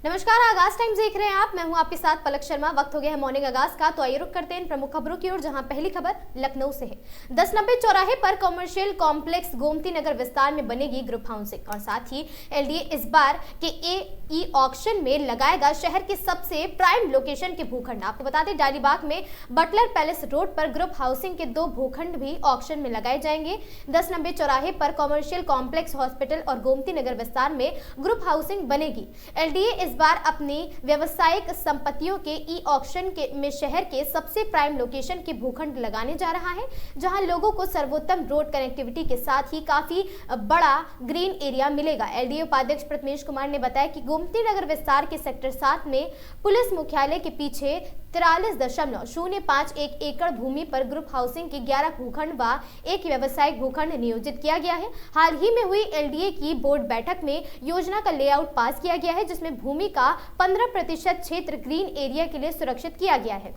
नमस्कार, आगाज टाइम्स देख रहे हैं आप। मैं हूं आपके साथ पलक शर्मा। वक्त हो गया है मॉर्निंग आगाज का, तो आइए रुक करते हैं इन प्रमुख खबरों की ओर, जहां पहली खबर लखनऊ से है। 1090 चौराहे पर कमर्शियल कॉम्प्लेक्स गोमती नगर विस्तार में बनेगी ग्रुप हाउसिंग और साथ ही एलडीए इस बार के ई ऑक्शन में लगाएगा शहर के सबसे प्राइम लोकेशन के भूखंड। आपको बता दें, डालीबाग में बटलर पैलेस रोड पर ग्रुप हाउसिंग के 2 भूखंड भी ऑक्शन में लगाए जाएंगे। 1090 चौराहे पर कमर्शियल कॉम्प्लेक्स, हॉस्पिटल और गोमती नगर विस्तार में ग्रुप हाउसिंग बनेगी। एलडीए इस बार अपनी व्यावसायिक संपत्तियों के ई ऑक्शन में शहर के सबसे प्राइम लोकेशन के भूखंड लगाने जा रहा है, जहां लोगों को सर्वोत्तम रोड कनेक्टिविटी के साथ ही काफी बड़ा ग्रीन एरिया मिलेगा। एलडीए उपाध्यक्ष प्रथमेश कुमार ने बताया कि गोमती नगर विस्तार के सेक्टर 7 में पुलिस मुख्यालय के पीछे 43.051 एकड़ भूमि पर ग्रुप हाउसिंग के 11 भूखंड व एक व्यावसायिक भूखंड नियोजित किया गया है। हाल ही में हुई एलडीए की बोर्ड बैठक में योजना का लेआउट पास किया गया है, जिसमें भूमि का 15% क्षेत्र ग्रीन एरिया के लिए सुरक्षित किया गया है।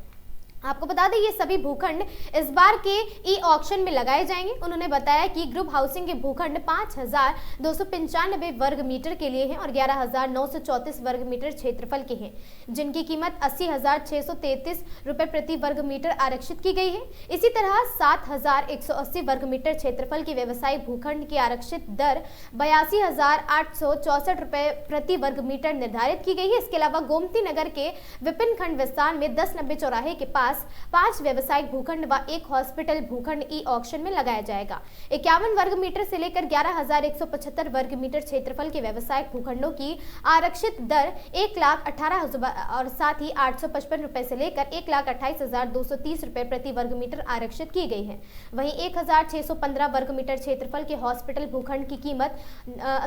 आपको बता दें, ये सभी भूखंड इस बार के ई ऑक्शन में लगाए जाएंगे। उन्होंने बताया कि ग्रुप हाउसिंग के भूखंड 5295 वर्ग मीटर के लिए हैं और 11934 वर्ग मीटर क्षेत्रफल के हैं, जिनकी कीमत 80,633 रुपए प्रति वर्ग मीटर आरक्षित की गई है। इसी तरह 7180 वर्ग मीटर क्षेत्रफल के व्यवसायिक भूखंड की आरक्षित दर 82,864 रुपए प्रति वर्ग मीटर निर्धारित की गई है। इसके अलावा गोमती नगर के विपिन खंड विस्तार में 1090 चौराहे के पास 5 व्यवसायिक भूखंड व एक हॉस्पिटल भूखंड ई ऑक्शन में लगाया जाएगा। 51 वर्ग मीटर से लेकर 11,175 वर्ग मीटर क्षेत्रफल के व्यवसायिक भूखंडों की आरक्षित दर 1,18,000 और साथ ही 855 रुपए से लेकर 1,28,230 रुपए प्रति वर्ग मीटर आरक्षित की गई है। वहीं 1,615 वर्ग मीटर क्षेत्रफल के हॉस्पिटल भूखंड की कीमत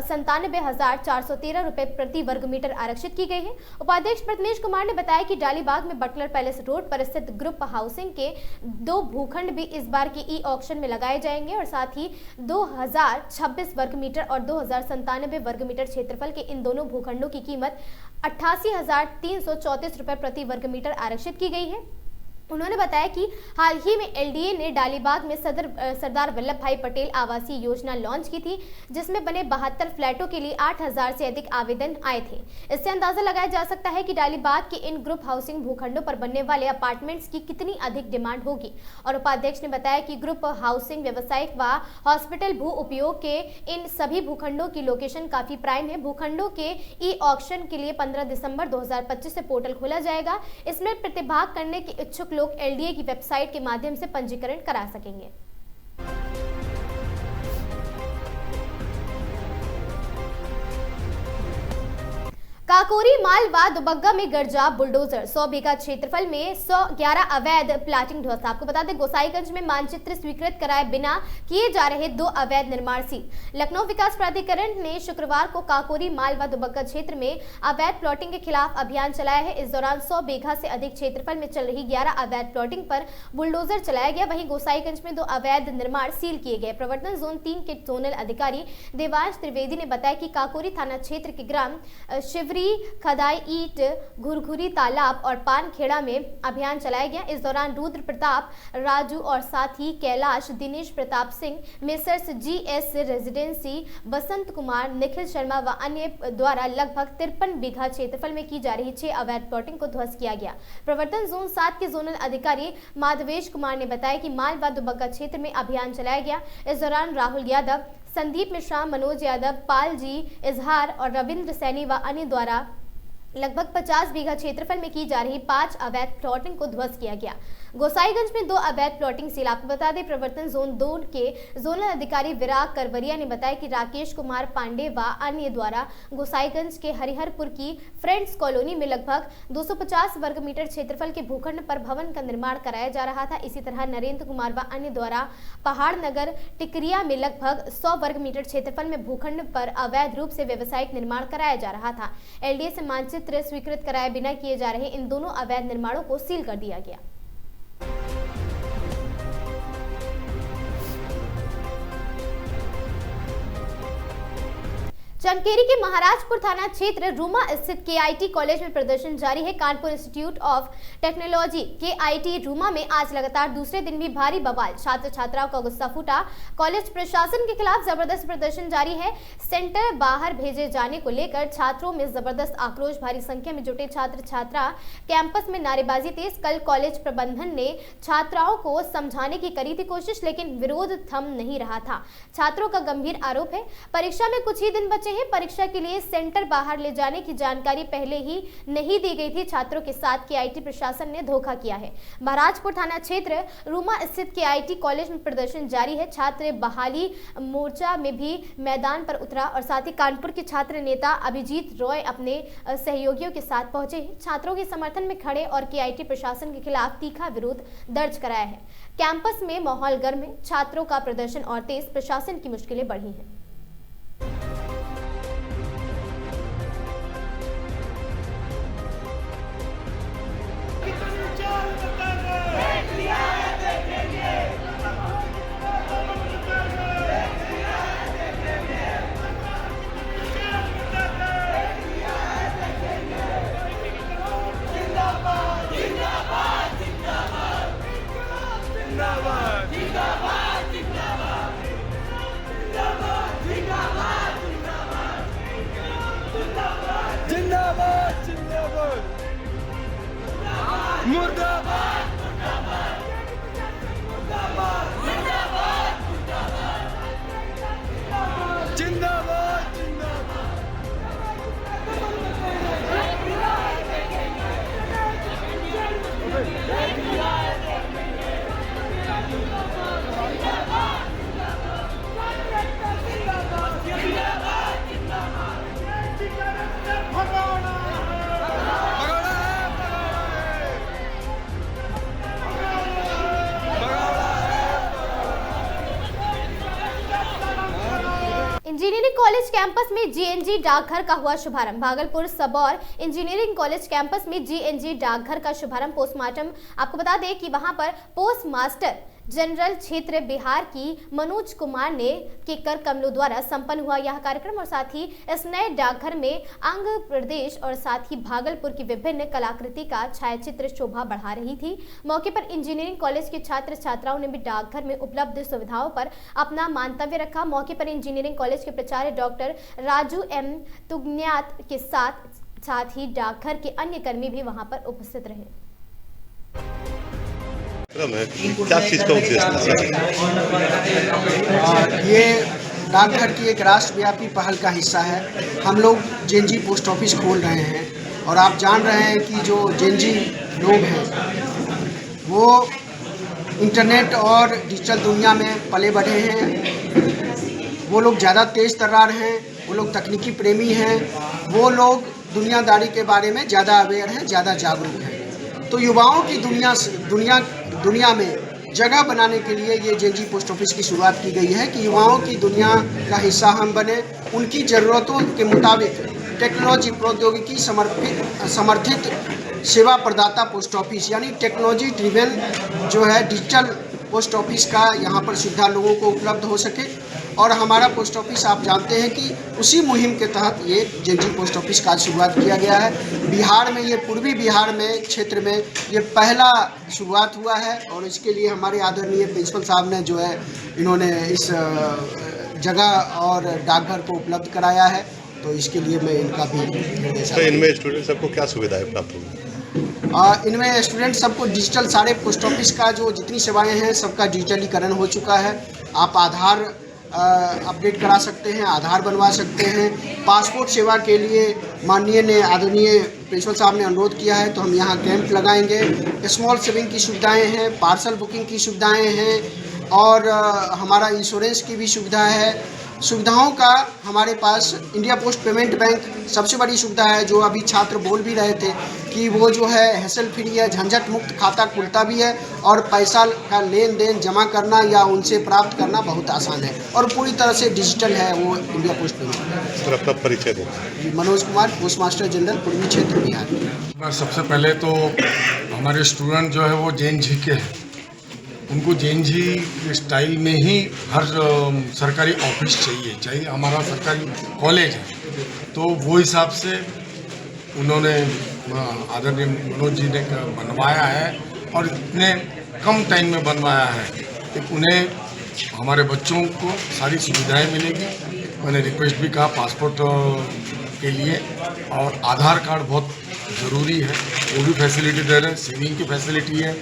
97,413 रुपए प्रति वर्ग मीटर आरक्षित की गई है। उपाध्यक्ष प्रथमेश कुमार ने बताया कि डालीबाग में बटलर पैलेस रोड पर स्थित ग्रुप हाउसिंग के 2 भूखंड भी इस बार के ई ऑक्शन में लगाए जाएंगे और साथ ही 2026 वर्ग मीटर और 2097 वर्ग मीटर क्षेत्रफल के इन दोनों भूखंडों की कीमत 88,334 रुपए प्रति वर्ग मीटर आरक्षित की गई है। उन्होंने बताया कि हाल ही में एलडीए ने डालीबाग में सरदार वल्लभ भाई पटेल आवासीय योजना लॉन्च की थी, जिसमें बने 72 फ्लैटों के लिए 8,000 से अधिक आवेदन आए थे। इससे अंदाजा लगाया जा सकता है कि डालीबाग के इन ग्रुप हाउसिंग भूखंडों पर बनने वाले अपार्टमेंट्स की कितनी अधिक डिमांड होगी। और उपाध्यक्ष ने बताया कि ग्रुप हाउसिंग, व्यावसायिक व हॉस्पिटल भू उपयोग के इन सभी भूखंडों की लोकेशन काफी प्राइम है। भूखंडों के ई ऑक्शन के लिए 15 दिसंबर 2025 से पोर्टल खोला जाएगा। इसमें प्रतिभाग करने के इच्छुक लोग एलडीए की वेबसाइट के माध्यम से पंजीकरण करा सकेंगे। काकोरी माल व दुबग्गा में गरजा बुलडोजर, 100 बीघा क्षेत्रफल में 111 अवैध प्लाटिंग ध्वस्त। आपको बता दें, गोसाईगंज में मानचित्र स्वीकृत कराए बिना किए जा रहे 2 अवैध निर्माण सील। लखनऊ विकास प्राधिकरण ने शुक्रवार को काकोरी माल व दुबग्गा क्षेत्र में अवैध प्लॉटिंग के खिलाफ अभियान चलाया है। इस दौरान 100 बीघा से अधिक क्षेत्रफल में चल रही 11 अवैध प्लॉटिंग पर बुलडोजर चलाया गया। वहीं गोसाईगंज में 2 अवैध निर्माण सील किए गए। प्रवर्तन जोन 3 के जोनल अधिकारी देवांश त्रिवेदी ने बताया कि काकोरी थाना क्षेत्र के ग्राम शिवरी, खदाई, ईट, घुरघुरी तालाब और पानखेड़ा में अभियान चलाया गया। इस दौरान रुद्र प्रताप, राजू और साथ ही Kailash, Dinesh Pratap Singh, Messrs GS Residency, Basant Kumar, Nikhil Sharma व अन्य द्वारा लगभग 53 बीघा क्षेत्रफल में की जा रही 6 अवैध प्लॉटिंग को ध्वस्त किया गया। प्रवर्तन जोन 7 के जोनल अधिकारी माधवेश कुमार ने बताया कि माल व दुबग्गा क्षेत्र में अभियान चलाया गया। इस दौरान राहुल यादव, संदीप मिश्रा, मनोज यादव, पाल जी, इजहार और रविंद्र सैनी व अन्य द्वारा लगभग 50 बीघा क्षेत्रफल में की जा रही 5 अवैध प्लॉटिंग को ध्वस्त किया गया। गोसाईगंज में 2 अवैध प्लॉटिंग सील। आपको बता दें, प्रवर्तन जोन 2 के जोनल अधिकारी विराग करवरिया ने बताया कि राकेश कुमार पांडे व अन्य द्वारा गोसाईगंज के हरिहरपुर की फ्रेंड्स कॉलोनी में लगभग 250 वर्ग मीटर क्षेत्रफल के भूखंड पर भवन का निर्माण कराया जा रहा था। इसी तरह नरेंद्र कुमार व अन्य द्वारा पहाड़ नगर टिकरिया में लगभग 100 वर्ग मीटर क्षेत्रफल में भूखंड पर अवैध रूप से व्यवसायिक निर्माण कराया जा रहा था। एलडीए से मानचित्र स्वीकृत कराए बिना किए जा रहे इन दोनों अवैध निर्माणों को सील कर दिया गया। चनकेरी के महाराजपुर थाना क्षेत्र रूमा स्थित केआईटी कॉलेज में प्रदर्शन जारी है। Kanpur institute of technology KIT Ruma में आज लगातार दूसरे दिन भी भारी बवाल, छात्र छात्राओं का गुस्सा फूटा। कॉलेज प्रशासन के खिलाफ जबरदस्त प्रदर्शन जारी है। सेंटर बाहर भेजे जाने को लेकर छात्रों में जबरदस्त आक्रोश, भारी संख्या में जुटे छात्र छात्रा कैंपस में नारेबाजी तेज। कल कॉलेज प्रबंधन ने छात्राओं को समझाने की करी थी कोशिश, लेकिन विरोध थम नहीं रहा था। छात्रों का गंभीर आरोप है, परीक्षा में कुछ ही दिन बचे हैं, परीक्षा के लिए सेंटर बाहर ले जाने की जानकारी पहले ही नहीं दी गई थी। छात्रों के साथ केआईटी प्रशासन ने धोखा किया है। महाराजपुर थाना क्षेत्र रूमा स्थित केआईटी कॉलेज में प्रदर्शन जारी है। छात्र बहाली मोर्चा में भी मैदान पर उतरा और साथ ही कानपुर के छात्र नेता अभिजीत रॉय अपने सहयोगियों के साथ पहुंचे। छात्रों के समर्थन में खड़े और केआईटी प्रशासन के खिलाफ तीखा विरोध दर्ज कराया है। कैंपस में माहौल गर्म है, छात्रों का प्रदर्शन और तेज, प्रशासन की मुश्किलें बढ़ी हैं। जिंदाबाद जिंदाबाद मुर्दाबाद जिंदाबाद इंजीनियरिंग कॉलेज कैंपस में जीएनजी डाकघर का हुआ शुभारंभ। Bhagalpur Sabour engineering college campus में जीएनजी डाकघर का शुभारंभ। पोस्टमार्टम, आपको बता दें कि वहां पर पोस्ट मास्टर जनरल क्षेत्र बिहार की मनोज कुमार ने केकर कमलों द्वारा संपन्न हुआ यह कार्यक्रम और साथ ही इस नए डाकघर में अंग प्रदेश और साथ ही भागलपुर की विभिन्न कलाकृति का छायाचित्र शोभा बढ़ा रही थी। मौके पर इंजीनियरिंग कॉलेज के छात्र छात्राओं ने भी डाकघर में उपलब्ध सुविधाओं पर अपना मंतव्य रखा। मौके पर इंजीनियरिंग कॉलेज के प्राचार्य डॉक्टर राजू एम तुगन्यात के साथ ही डाकघर के अन्य कर्मी भी वहां पर उपस्थित रहे। क्या चीज का उद्देश्य ये डाकघर की एक राष्ट्रव्यापी पहल का हिस्सा है। हम लोग जेएनजी पोस्ट ऑफिस खोल रहे हैं और आप जान रहे हैं कि जो जेएनजी लोग हैं वो इंटरनेट और डिजिटल दुनिया में पले बढ़े हैं। वो लोग ज़्यादा तेज़ तर्रार हैं, वो लोग तकनीकी प्रेमी हैं, वो लोग दुनियादारी के बारे में ज़्यादा अवेयर हैं, ज़्यादा जागरूक हैं। तो युवाओं की दुनिया में जगह बनाने के लिए ये जेएनजी पोस्ट ऑफिस की शुरुआत की गई है कि युवाओं की दुनिया का हिस्सा हम बने, उनकी ज़रूरतों के मुताबिक टेक्नोलॉजी प्रौद्योगिकी समर्थित सेवा प्रदाता पोस्ट ऑफिस यानी टेक्नोलॉजी ड्रिवन जो है डिजिटल पोस्ट ऑफिस का यहाँ पर सुविधा लोगों को उपलब्ध हो सके। और हमारा पोस्ट ऑफिस आप जानते हैं कि उसी मुहिम के तहत ये जेएनजी पोस्ट ऑफिस का शुरुआत किया गया है। बिहार में, ये पूर्वी बिहार में क्षेत्र में ये पहला शुरुआत हुआ है और इसके लिए हमारे आदरणीय प्रिंसिपल साहब ने जो है इन्होंने इस जगह और डाकघर को उपलब्ध कराया है, तो इसके लिए मैं इनका भी निर्देश। तो इनमें स्टूडेंट सबको क्या सुविधाएं प्राप्त होंगी? इनमें स्टूडेंट सबको डिजिटल सारे पोस्ट ऑफिस का जो जितनी सेवाएं हैं सबका डिजिटलीकरण हो चुका है। आप आधार अपडेट करा सकते हैं, आधार बनवा सकते हैं। पासपोर्ट सेवा के लिए माननीय ने आदरणीय प्रिंसिपल साहब ने अनुरोध किया है तो हम यहाँ कैंप लगाएंगे। स्मॉल सेविंग की सुविधाएं हैं, पार्सल बुकिंग की सुविधाएं हैं और हमारा इंश्योरेंस की भी सुविधा है। सुविधाओं का हमारे पास इंडिया पोस्ट पेमेंट बैंक सबसे बड़ी सुविधा है, जो अभी छात्र बोल भी रहे थे कि वो जो है हैसल फ्री है, झंझट मुक्त खाता खुलता भी है और पैसा का लेन देन जमा करना या उनसे प्राप्त करना बहुत आसान है और पूरी तरह से डिजिटल है वो इंडिया पोस्ट पेमेंट। सर अपना परिचय दें। Manoj Kumar, post master general पूर्वी क्षेत्र बिहार। सबसे पहले तो हमारे स्टूडेंट जो है वो जेएनजी के हैं उनको जेएनजी स्टाइल में ही हर सरकारी ऑफिस चाहिए, चाहे हमारा सरकारी कॉलेज है, तो वो हिसाब से उन्होंने आदरणीय मनोज जी ने बनवाया है और इतने कम टाइम में बनवाया है कि उन्हें हमारे बच्चों को सारी सुविधाएं मिलेगी। मैंने रिक्वेस्ट भी कहा पासपोर्ट के लिए, और आधार कार्ड बहुत ज़रूरी है, वो भी फैसिलिटी दे रहे हैं। सेविंग की फैसिलिटी है,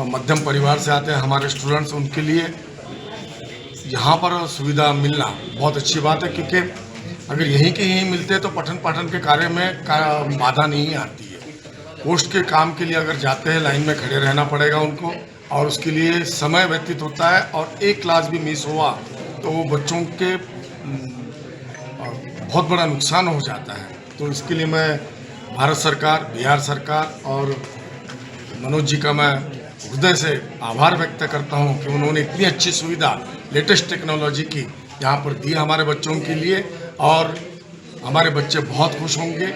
मध्यम परिवार से आते हैं हमारे स्टूडेंट्स, उनके लिए यहाँ पर सुविधा मिलना बहुत अच्छी बात है, क्योंकि अगर यहीं के यहीं मिलते तो पठन पाठन के कार्य में बाधा नहीं आती है। पोस्ट के काम के लिए अगर जाते हैं लाइन में खड़े रहना पड़ेगा उनको, और उसके लिए समय व्यतीत होता है, और एक क्लास भी मिस हुआ तो वो बच्चों के बहुत बड़ा नुकसान हो जाता है। तो इसके लिए मैं भारत सरकार, बिहार सरकार और मनोज जी का मैं हृदय से आभार व्यक्त करता हूं कि उन्होंने इतनी अच्छी सुविधा लेटेस्ट टेक्नोलॉजी की यहाँ पर दी हमारे बच्चों के लिए, और हमारे बच्चे बहुत खुश होंगे।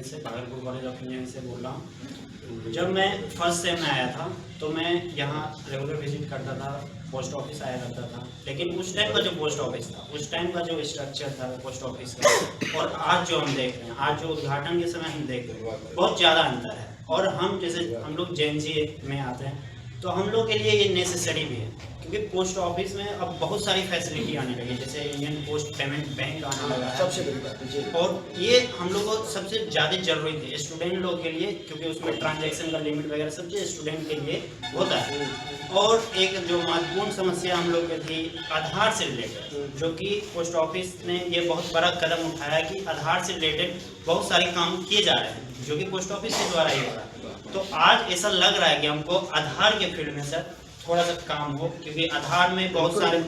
से भागलपुर कॉलेज ऑफ इंजीनियरिंग से बोल रहा हूँ। जब मैं फर्स्ट सेम में आया था तो मैं यहाँ रेगुलर विजिट करता था, पोस्ट ऑफिस आया करता था, लेकिन उस टाइम का जो पोस्ट ऑफिस था, उस टाइम का जो स्ट्रक्चर था पोस्ट ऑफिस का, और आज जो हम देख रहे हैं, आज जो उद्घाटन के समय हम देख रहे हैं, बहुत ज़्यादा अंतर है। और हम जैसे हम लोग जेएनजी में आते हैं तो हम लोग के लिए ये नेसेसरी भी है, क्योंकि पोस्ट ऑफिस में अब बहुत सारी फैसिलिटी आने लगी, जैसे इंडियन पोस्ट पेमेंट बैंक आने लगा है, सबसे बड़ी बात है। और ये हम लोग को सबसे ज़्यादा जरूरी थी स्टूडेंट लोग के लिए, क्योंकि उसमें ट्रांजैक्शन का लिमिट वगैरह सब चीज़ स्टूडेंट के लिए होता है। और एक जो महत्वपूर्ण समस्या हम लोग की थी आधार से रिलेटेड, जो कि पोस्ट ऑफिस ने ये बहुत बड़ा कदम उठाया कि आधार से रिलेटेड बहुत सारे काम किए जा रहे हैं, जो कि पोस्ट ऑफिस के द्वारा ही हो रहा है। तो आज ऐसा लग रहा है कि हमको आधार के फील्ड में सर थोड़ा सा काम हो, क्योंकि आधार में बहुत सारे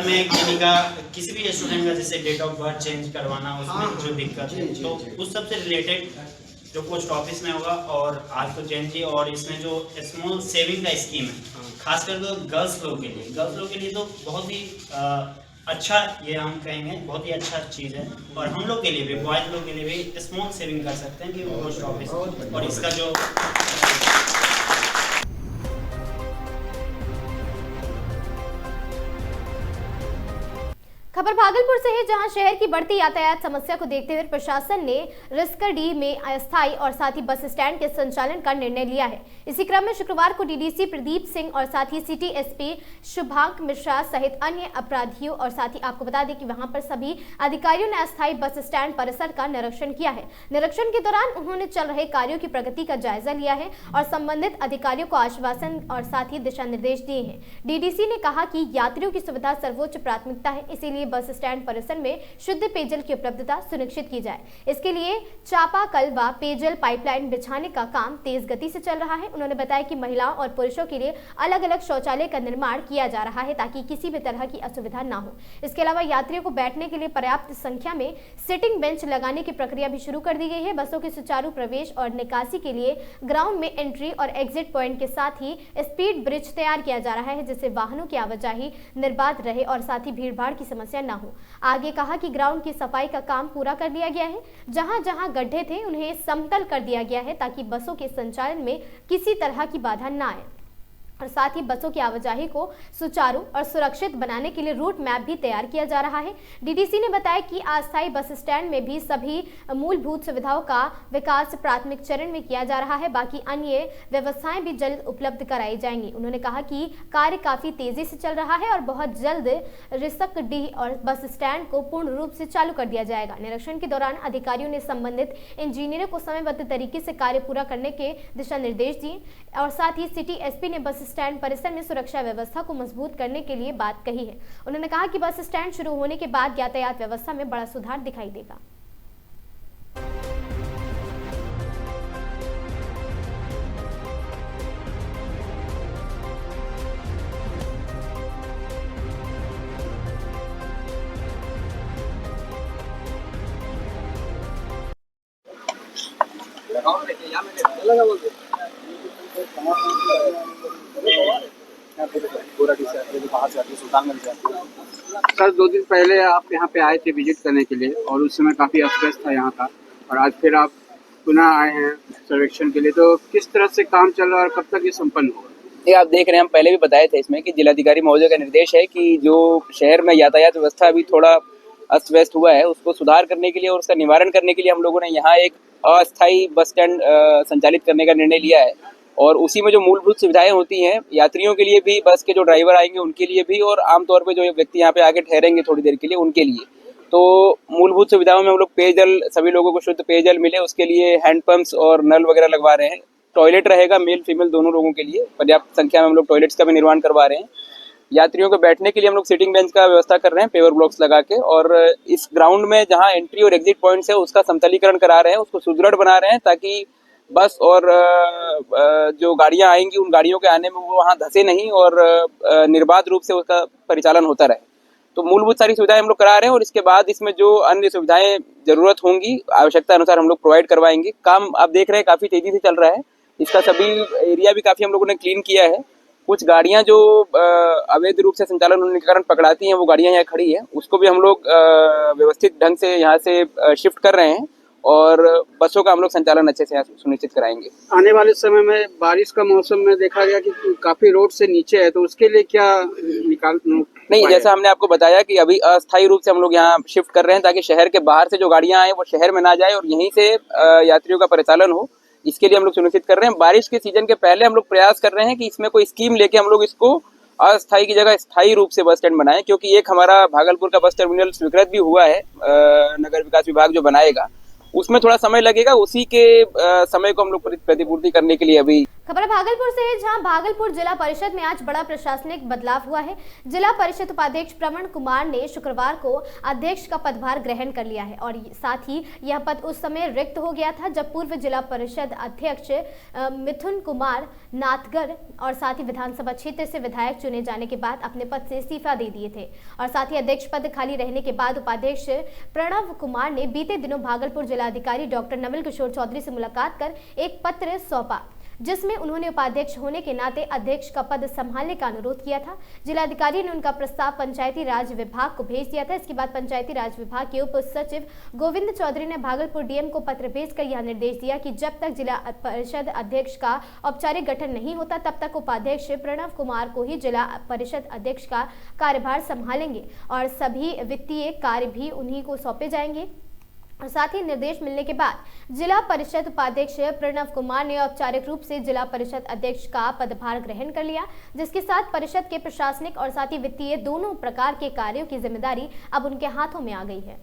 में किसी का किसी भी स्टूडेंट का जैसे डेट ऑफ बर्थ चेंज करवाना, उसमें जो दिक्कत है, तो उस सब से रिलेटेड जो पोस्ट ऑफिस में होगा। और आज तो जेएनजी और इसमें जो स्मॉल सेविंग का स्कीम है, खासकर गर्ल्स लोग के लिए तो बहुत ही अच्छा, ये हम कहेंगे बहुत ही अच्छा चीज़ है। और हम लोग के लिए भी, बॉयज़ लोग के लिए भी स्मॉल सेविंग कर सकते हैं कि पोस्ट ऑफिस, और इसका जो खबर भागलपुर से है, जहां शहर की बढ़ती यातायात समस्या को देखते हुए प्रशासन ने रिस्करडी में अस्थायी और साथ ही बस स्टैंड के संचालन का निर्णय लिया है। इसी क्रम में शुक्रवार को डीडीसी प्रदीप सिंह और साथ ही सिटी एसपी शुभांक मिश्रा सहित अन्य अपराधियों और साथ ही आपको बता दें कि वहां पर सभी अधिकारियों ने अस्थायी बस स्टैंड परिसर का निरीक्षण किया है। निरीक्षण के दौरान उन्होंने चल रहे कार्यों की प्रगति का जायजा लिया है और संबंधित अधिकारियों को आश्वासन और साथ ही दिशा निर्देश दिए हैं। डीडीसी ने कहा कि यात्रियों की सुविधा सर्वोच्च प्राथमिकता है, इसीलिए बस स्टैंड परिसर में शुद्ध पेयजल की उपलब्धता सुनिश्चित की जाए। इसके लिए चापाकल व पेयजल पाइपलाइन बिछाने का काम तेज गति से चल रहा है। उन्होंने बताया कि महिलाओं और पुरुषों के लिए अलग अलग शौचालय का निर्माण किया जा रहा है ताकि किसी भी तरह की असुविधा ना हो। इसके अलावा यात्रियों को बैठने के लिए पर्याप्त संख्या में सिटिंग बेंच लगाने की प्रक्रिया भी शुरू कर दी गई है। बसों के सुचारू प्रवेश और निकासी के लिए ग्राउंड में एंट्री और एग्जिट पॉइंट के साथ ही स्पीड ब्रिज तैयार किया जा रहा है, जिससे वाहनों की आवाजाही निर्बाध रहे और साथ ही भीड़ भाड़ की समस्या ना हो। आगे कहा कि ग्राउंड की सफाई का काम पूरा कर लिया गया है, जहां जहां गड्ढे थे उन्हें समतल कर दिया गया है ताकि बसों के संचालन में किसी तरह की बाधा ना आए और साथ ही बसों की आवाजाही को सुचारू और सुरक्षित बनाने के लिए रूट मैप भी तैयार किया जा रहा है। डीडीसी ने बताया कि अस्थायी बस स्टैंड में भी सभी मूलभूत सुविधाओं का विकास प्राथमिक चरण में किया जा रहा है, बाकी अन्य व्यवस्थाएं भी जल्द उपलब्ध कराई जाएंगी। उन्होंने कहा कि कार्य काफी तेजी से चल रहा है और बहुत जल्द रिस्करडी और बस स्टैंड को पूर्ण रूप से चालू कर दिया जाएगा। निरीक्षण के दौरान अधिकारियों ने संबंधित इंजीनियरों को समयबद्ध तरीके से कार्य पूरा करने के दिशा निर्देश दिए और साथ ही सिटी एसपी ने बस स्टैंड परिसर में सुरक्षा व्यवस्था को मजबूत करने के लिए बात कही है। उन्होंने कहा कि बस स्टैंड शुरू होने के बाद यातायात व्यवस्था में बड़ा सुधार दिखाई देगा। सर 2 दिन पहले आप यहाँ पे आए थे विजिट करने के लिए और उस समय काफ़ी अस्त व्यस्त था यहाँ का, और आज फिर आप पुनः आए हैं सर्वेक्षण के लिए, तो किस तरह से काम चल रहा है और कब तक ये संपन्न होगा? ये आप देख रहे हैं, हम पहले भी बताए थे इसमें कि जिलाधिकारी महोदय का निर्देश है कि जो शहर में यातायात व्यवस्था अभी थोड़ा अस्त व्यस्त हुआ है उसको सुधार करने के लिए और उसका निवारण करने के लिए हम लोगों ने यहाँ एक अस्थायी बस स्टैंड संचालित करने का निर्णय लिया है। और उसी में जो मूलभूत सुविधाएं होती हैं यात्रियों के लिए भी, बस के जो ड्राइवर आएंगे उनके लिए भी, और आमतौर पर जो व्यक्ति यहाँ पे आके ठहरेंगे थोड़ी देर के लिए उनके लिए, तो मूलभूत सुविधाओं में हम लोग पेयजल, सभी लोगों को शुद्ध पेयजल मिले उसके लिए हैंडपंप्स और नल वगैरह लगवा रहे हैं। टॉयलेट रहेगा मेल फीमेल दोनों लोगों के लिए, पर्याप्त संख्या में हम लोग टॉयलेट्स का भी निर्माण करवा रहे हैं। यात्रियों को बैठने के लिए हम लोग सिटिंग बेंच का व्यवस्था कर रहे हैं पेवर ब्लॉक्स लगा के, और इस ग्राउंड में जहां एंट्री और एग्जिट पॉइंट्स है उसका समतलीकरण करा रहे हैं, उसको सुदृढ़ बना रहे हैं ताकि बस और जो गाड़ियां आएंगी उन गाड़ियों के आने में वो वहाँ धंसे नहीं और निर्बाध रूप से उसका परिचालन होता रहे। तो मूलभूत सारी सुविधाएं हम लोग करा रहे हैं और इसके बाद इसमें जो अन्य सुविधाएं जरूरत होंगी आवश्यकता अनुसार हम लोग प्रोवाइड करवाएंगे। काम आप देख रहे हैं काफ़ी तेज़ी से चल रहा है, इसका सभी एरिया भी काफ़ी हम लोगों ने क्लीन किया है। कुछ गाड़ियां जो अवैध रूप से संचालन होने के कारण पकड़ाती हैं वो गाड़ियां यहाँ खड़ी हैं, उसको भी हम लोग व्यवस्थित ढंग से यहाँ से शिफ्ट कर रहे हैं और बसों का हम लोग संचालन अच्छे से यहाँ सुनिश्चित कराएंगे। आने वाले समय में बारिश का मौसम में देखा गया कि काफी रोड से नीचे है, तो उसके लिए क्या नहीं, जैसा हमने आपको बताया कि अभी अस्थायी रूप से हम लोग यहाँ शिफ्ट कर रहे हैं ताकि शहर के बाहर से जो गाड़ियां आए वो शहर में ना जाए और यहीं से यात्रियों का परिचालन हो, इसके लिए हम लोग सुनिश्चित कर रहे हैं। बारिश के सीजन के पहले हम लोग प्रयास कर रहे हैं कि इसमें कोई स्कीम लेके हम लोग इसको अस्थायी की जगह स्थायी रूप से बस स्टैंड बनाएं, क्योंकि एक हमारा भागलपुर का बस टर्मिनल स्वीकृत भी हुआ है, नगर विकास विभाग जो बनाएगा उसमें थोड़ा समय लगेगा, उसी के समय को हम लोग प्रतिपूर्ति करने के लिए अभी। खबर भागलपुर से है, जहां भागलपुर जिला परिषद में आज बड़ा प्रशासनिक बदलाव हुआ है। जिला परिषद उपाध्यक्ष प्रवण कुमार ने शुक्रवार को अध्यक्ष का पदभार ग्रहण कर लिया है और साथ ही यह पद उस समय रिक्त हो गया था जब पूर्व जिला परिषद अध्यक्ष मिथुन कुमार नाथगर और साथ ही विधानसभा क्षेत्र से विधायक चुने जाने के बाद अपने पद से इस्तीफा दे दिए थे। और साथ ही अध्यक्ष पद खाली रहने के बाद उपाध्यक्ष प्रणव कुमार ने बीते दिनों भागलपुर जिलाधिकारी डॉक्टर नवल किशोर चौधरी से मुलाकात कर एक पत्र सौंपा, जिसमें उन्होंने उपाध्यक्ष होने के नाते अध्यक्ष का पद संभालने का अनुरोध किया था। जिलाधिकारी ने उनका प्रस्ताव पंचायती राज विभाग को भेज दिया था। इसके बाद पंचायती राज विभाग के उप सचिव गोविंद चौधरी ने भागलपुर डीएम को पत्र भेजकर यह निर्देश दिया कि जब तक जिला परिषद अध्यक्ष का औपचारिक गठन नहीं होता तब तक उपाध्यक्ष प्रणव कुमार को ही जिला परिषद अध्यक्ष का कार्यभार संभालेंगे और सभी वित्तीय कार्य भी उन्हीं को सौंपे जाएंगे। और साथ ही निर्देश मिलने के बाद जिला परिषद उपाध्यक्ष प्रणव कुमार ने औपचारिक रूप से जिला परिषद अध्यक्ष का पदभार ग्रहण कर लिया, जिसके साथ परिषद के प्रशासनिक और साथ ही वित्तीय दोनों प्रकार के कार्यों की जिम्मेदारी अब उनके हाथों में आ गई है।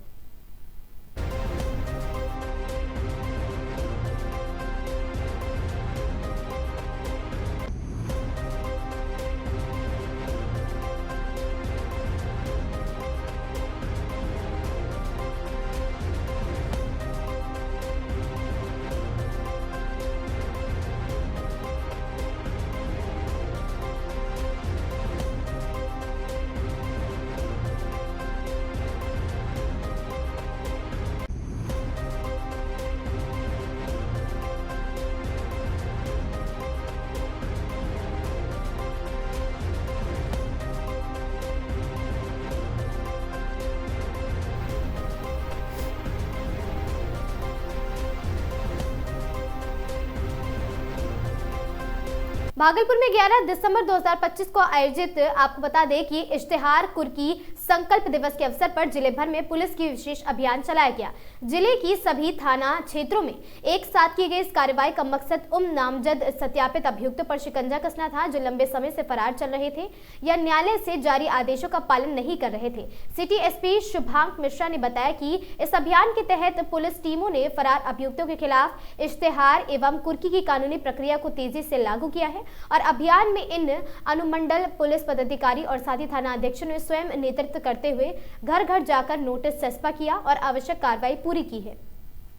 भागलपुर में 11 दिसंबर 2025 को आयोजित आपको बता दें कि इश्तेहार कुर्की संकल्प दिवस के अवसर पर जिले भर में पुलिस की विशेष अभियान चलाया गया। जिले की सभी थाना क्षेत्रों में एक साथ की गई इस कार्रवाई का मकसद नामजद सत्यापित अभियुक्तों पर शिकंजा कसना था जो लंबे समय से फरार चल रहे थे या न्यायालय से जारी आदेशों का पालन नहीं कर रहे थे। सिटी एसपी शुभांक मिश्रा ने बताया कि इस अभियान के तहत पुलिस टीमों ने फरार अभियुक्तों के खिलाफ इश्तेहार एवं कुर्की की कानूनी प्रक्रिया को तेजी से लागू किया है और अभियान में इन अनुमंडल पुलिस पदाधिकारी और साथ ही थाना अध्यक्षों ने स्वयं नेतृत्व करते हुए घर घर जाकर नोटिस चस्पा किया और आवश्यक कार्रवाई पूरी की है।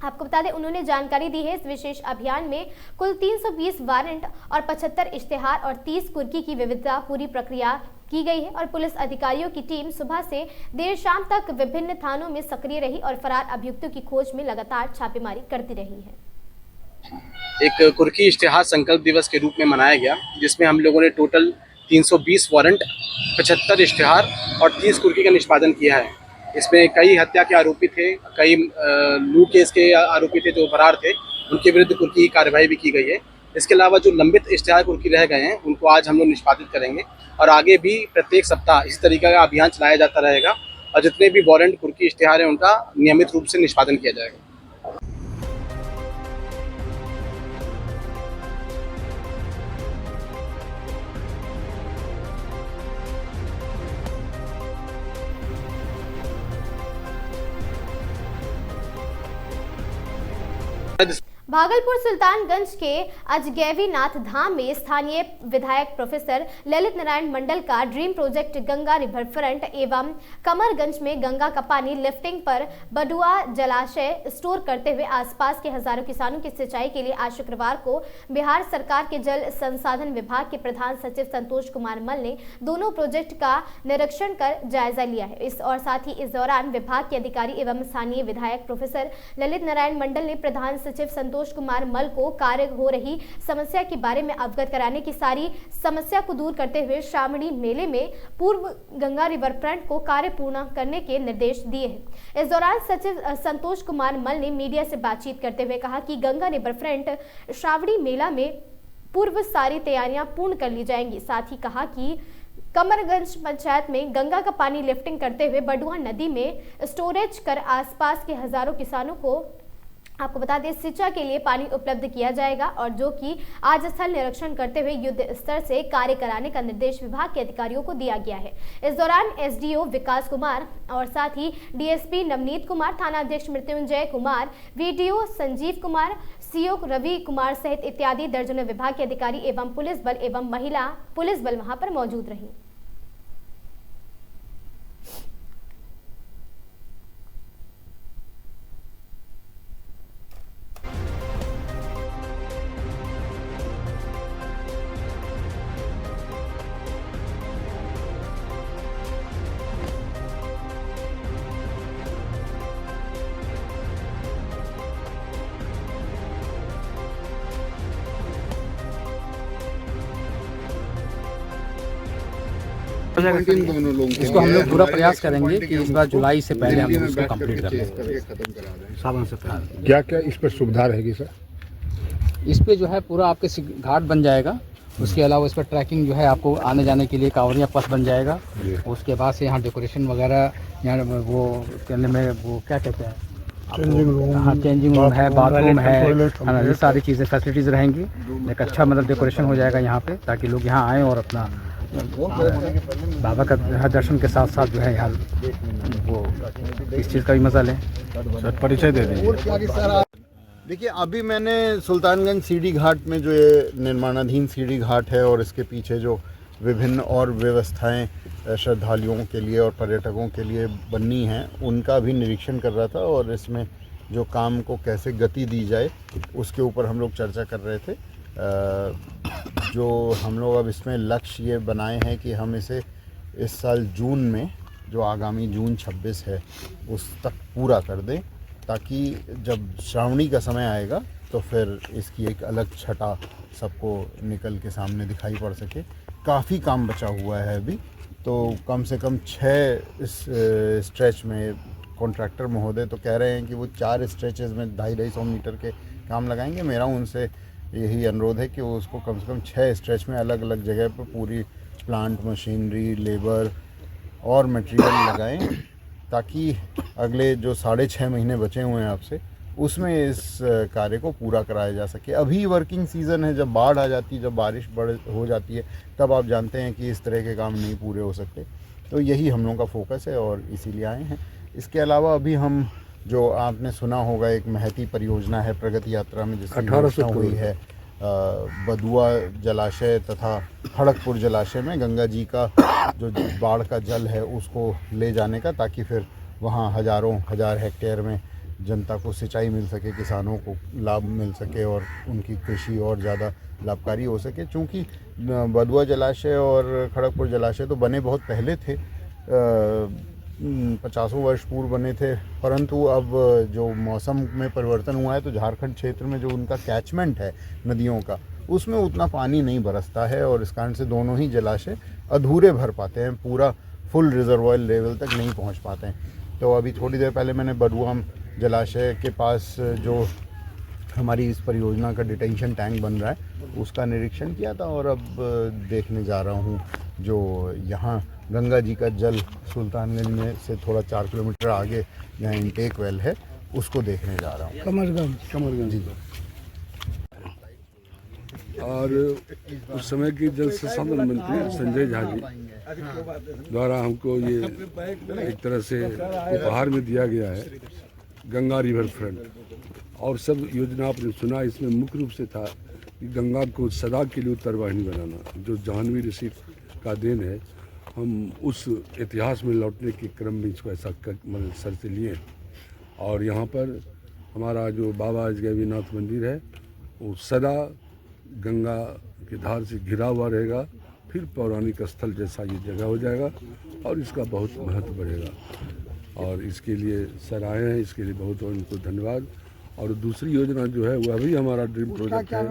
आपको बता दें, उन्होंने जानकारी दी है इस विशेष अभियान में कुल 320 वारंट और 75 इश्तेहार और 30 कुर्की की विविधता पूरी प्रक्रिया की गई है और पुलिस अधिकारियों की टीम सुबह से देर शाम तक विभिन्न थानों में सक्रिय रही और फरार अभियुक्तों की खोज में लगातार छापेमारी करती रही है। एक कुर्की इश्तेहार संकल्प दिवस के रूप में मनाया गया, जिसमें हम लोगों ने टोटल 320 वारंट, 75 इश्तेहार और 30 कुर्की का निष्पादन किया है। इसमें कई हत्या के आरोपी थे, कई लूट केस के आरोपी थे जो फरार थे उनके विरुद्ध कुर्की की कार्रवाई भी की गई है। इसके अलावा जो लंबित इश्तिहार कुर्की रह गए हैं उनको आज हम लोग निष्पादित करेंगे और आगे भी प्रत्येक सप्ताह इस तरीके का अभियान चलाया जाता रहेगा और जितने भी वारंट कुर्की इश्तिहार हैं उनका नियमित रूप से निष्पादन किया जाएगा। भागलपुर सुल्तानगंज के अजगैवीनाथ धाम में स्थानीय विधायक प्रोफेसर ललित नारायण मंडल का dream project Ganga river front एवं कमरगंज में गंगा का पानी लिफ्टिंग पर बडुआ जलाशय स्टोर करते हुए आसपास के हजारों किसानों की सिंचाई के लिए आज शुक्रवार को बिहार सरकार के जल संसाधन विभाग के प्रधान सचिव संतोष कुमार मल ने दोनों प्रोजेक्ट का निरीक्षण कर जायजा लिया है। इस और साथ ही इस दौरान विभाग के अधिकारी एवं स्थानीय विधायक प्रोफेसर ललित नारायण मंडल ने प्रधान सचिव संतोष कुमार मल को कार्य हो रही समस्या के बारे में अवगत कराने की सारी समस्या को दूर करते हुए श्रावणी मेले में पूर्व गंगा रिवर फ्रंट को कार्य पूर्ण करने के निर्देश दिए हैं। इस दौरान सचिव संतोष कुमार मल ने मीडिया से बातचीत करते हुए कहा कि गंगा रिवर फ्रंट श्रावणी मेला में पूर्व सारी तैयारियां पूर्ण कर ली जाएंगी। साथ ही कहा कि कमरगंज पंचायत में गंगा का पानी लिफ्टिंग करते हुए बडुआ नदी में स्टोरेज कर आसपास के हजारों किसानों को आपको बता दें सिंचाई के लिए पानी उपलब्ध किया जाएगा और जो कि आज स्थल निरीक्षण करते हुए युद्ध स्तर से कार्य कराने का निर्देश विभाग के अधिकारियों को दिया गया है। इस दौरान एसडीओ विकास कुमार और साथ ही डीएसपी नवनीत कुमार, थाना अध्यक्ष मृत्युंजय कुमार, वीडीओ संजीव कुमार, सीओ रवि कुमार सहित इत्यादि दर्जनों विभाग के अधिकारी एवं पुलिस बल एवं महिला पुलिस बल वहां पर मौजूद रही। इसको हम लोग पूरा प्रयास करेंगे कि इस बार जुलाई से पहले हम लोग इसको कंप्लीट कर लें। सावन से पहले क्या क्या इस पर सुविधा रहेगी सर? इस पे जो है पूरा आपके घाट बन जाएगा। उसके अलावा इस पर ट्रैकिंग जो है आपको आने जाने के लिए कांवरिया पथ बन जाएगा। उसके बाद से यहाँ डेकोरेशन वगैरह यहाँ वो करने में वो क्या कहते हैं चेंजिंग रूम है, बाथरूम है, ये सारी चीज़ें फैसिलिटीज़ रहेंगी। एक अच्छा मतलब डेकोरेशन हो जाएगा यहाँ पे ताकि लोग यहाँ आएँ और अपना बाबा का दर्शन के साथ साथ जो है यहाँ वो इस चीज़ का भी मज़ा लें। सर परिचय दे दें। देखिए अभी मैंने सुल्तानगंज सीढ़ी घाट में जो ये निर्माणाधीन सीढ़ी घाट है और इसके पीछे जो विभिन्न और व्यवस्थाएं श्रद्धालुओं के लिए और पर्यटकों के लिए बननी हैं उनका भी निरीक्षण कर रहा था और इसमें जो काम को कैसे गति दी जाए उसके ऊपर हम लोग चर्चा कर रहे थे। जो हम लोग अब इसमें लक्ष्य ये बनाए हैं कि हम इसे इस साल जून में जो आगामी जून 26 है उस तक पूरा कर दें ताकि जब श्रावणी का समय आएगा तो फिर इसकी एक अलग छटा सबको निकल के सामने दिखाई पड़ सके। काफ़ी काम बचा हुआ है अभी, तो कम से कम 6 इस स्ट्रेच में कॉन्ट्रैक्टर महोदय तो कह रहे हैं कि वो 4 स्ट्रेचेस में 250-250 मीटर के काम लगाएंगे। मेरा उनसे यही अनुरोध है कि वो उसको कम से कम 6 स्ट्रेच में अलग अलग जगह पर पूरी प्लांट, मशीनरी, लेबर और मटेरियल लगाएं ताकि अगले जो 6.5 महीने बचे हुए हैं आपसे उसमें इस कार्य को पूरा कराया जा सके। अभी वर्किंग सीज़न है, जब बाढ़ आ जाती है, जब बारिश हो जाती है, तब आप जानते हैं कि इस तरह के काम नहीं पूरे हो सकते। तो यही हम लोगों का फोकस है और इसीलिए आए हैं। इसके अलावा अभी हम जो आपने सुना होगा एक महती परियोजना है प्रगति यात्रा में जिसकी घोषणा हुई है बदुआ जलाशय तथा खड़गपुर जलाशय में गंगा जी का जो बाढ़ का जल है उसको ले जाने का, ताकि फिर वहाँ हजार हेक्टेयर में जनता को सिंचाई मिल सके, किसानों को लाभ मिल सके और उनकी कृषि और ज़्यादा लाभकारी हो सके। चूँकि बदुआ जलाशय और खड़गपुर जलाशय तो बने बहुत पहले थे, 50 वर्ष पूर्व बने थे, परंतु अब जो मौसम में परिवर्तन हुआ है तो झारखंड क्षेत्र में जो उनका कैचमेंट है नदियों का उसमें उतना पानी नहीं बरसता है और इस कारण से दोनों ही जलाशय अधूरे भर पाते हैं, पूरा फुल रिजर्वॉयर लेवल तक नहीं पहुंच पाते हैं। तो अभी थोड़ी देर पहले मैंने बडुआ जलाशय के पास जो हमारी इस परियोजना का डिटेंशन टैंक बन रहा है उसका निरीक्षण किया था, और अब देखने जा रहा हूँ जो यहाँ गंगा जी का जल सुल्तानगंज में से थोड़ा 4 किलोमीटर आगे यहाँ इनटेक वेल है उसको देखने जा रहा हूँ। कमरगंज जी। और उस समय की जल संसाधन मंत्री संजय झा जी द्वारा हमको ये एक तरह से उपहार में दिया गया है गंगा रिवर फ्रंट, और सब योजना आपने सुना, इसमें मुख्य रूप से था कि गंगा को सदा के लिए उत्तर वाहिनी बनाना, जो जाह्नवी ऋषि का देन है। हम उस इतिहास में लौटने के क्रम में इसको ऐसा मतलब सर से लिए, और यहाँ पर हमारा जो बाबा अजगैबीनाथ मंदिर है वो सदा गंगा की धार से घिरा हुआ रहेगा, फिर पौराणिक स्थल जैसा ये जगह हो जाएगा और इसका बहुत महत्व बढ़ेगा, और इसके लिए सराहे हैं, इसके लिए बहुत उनको धन्यवाद। और दूसरी योजना जो है वह भी हमारा ड्रीम प्रोजेक्ट है,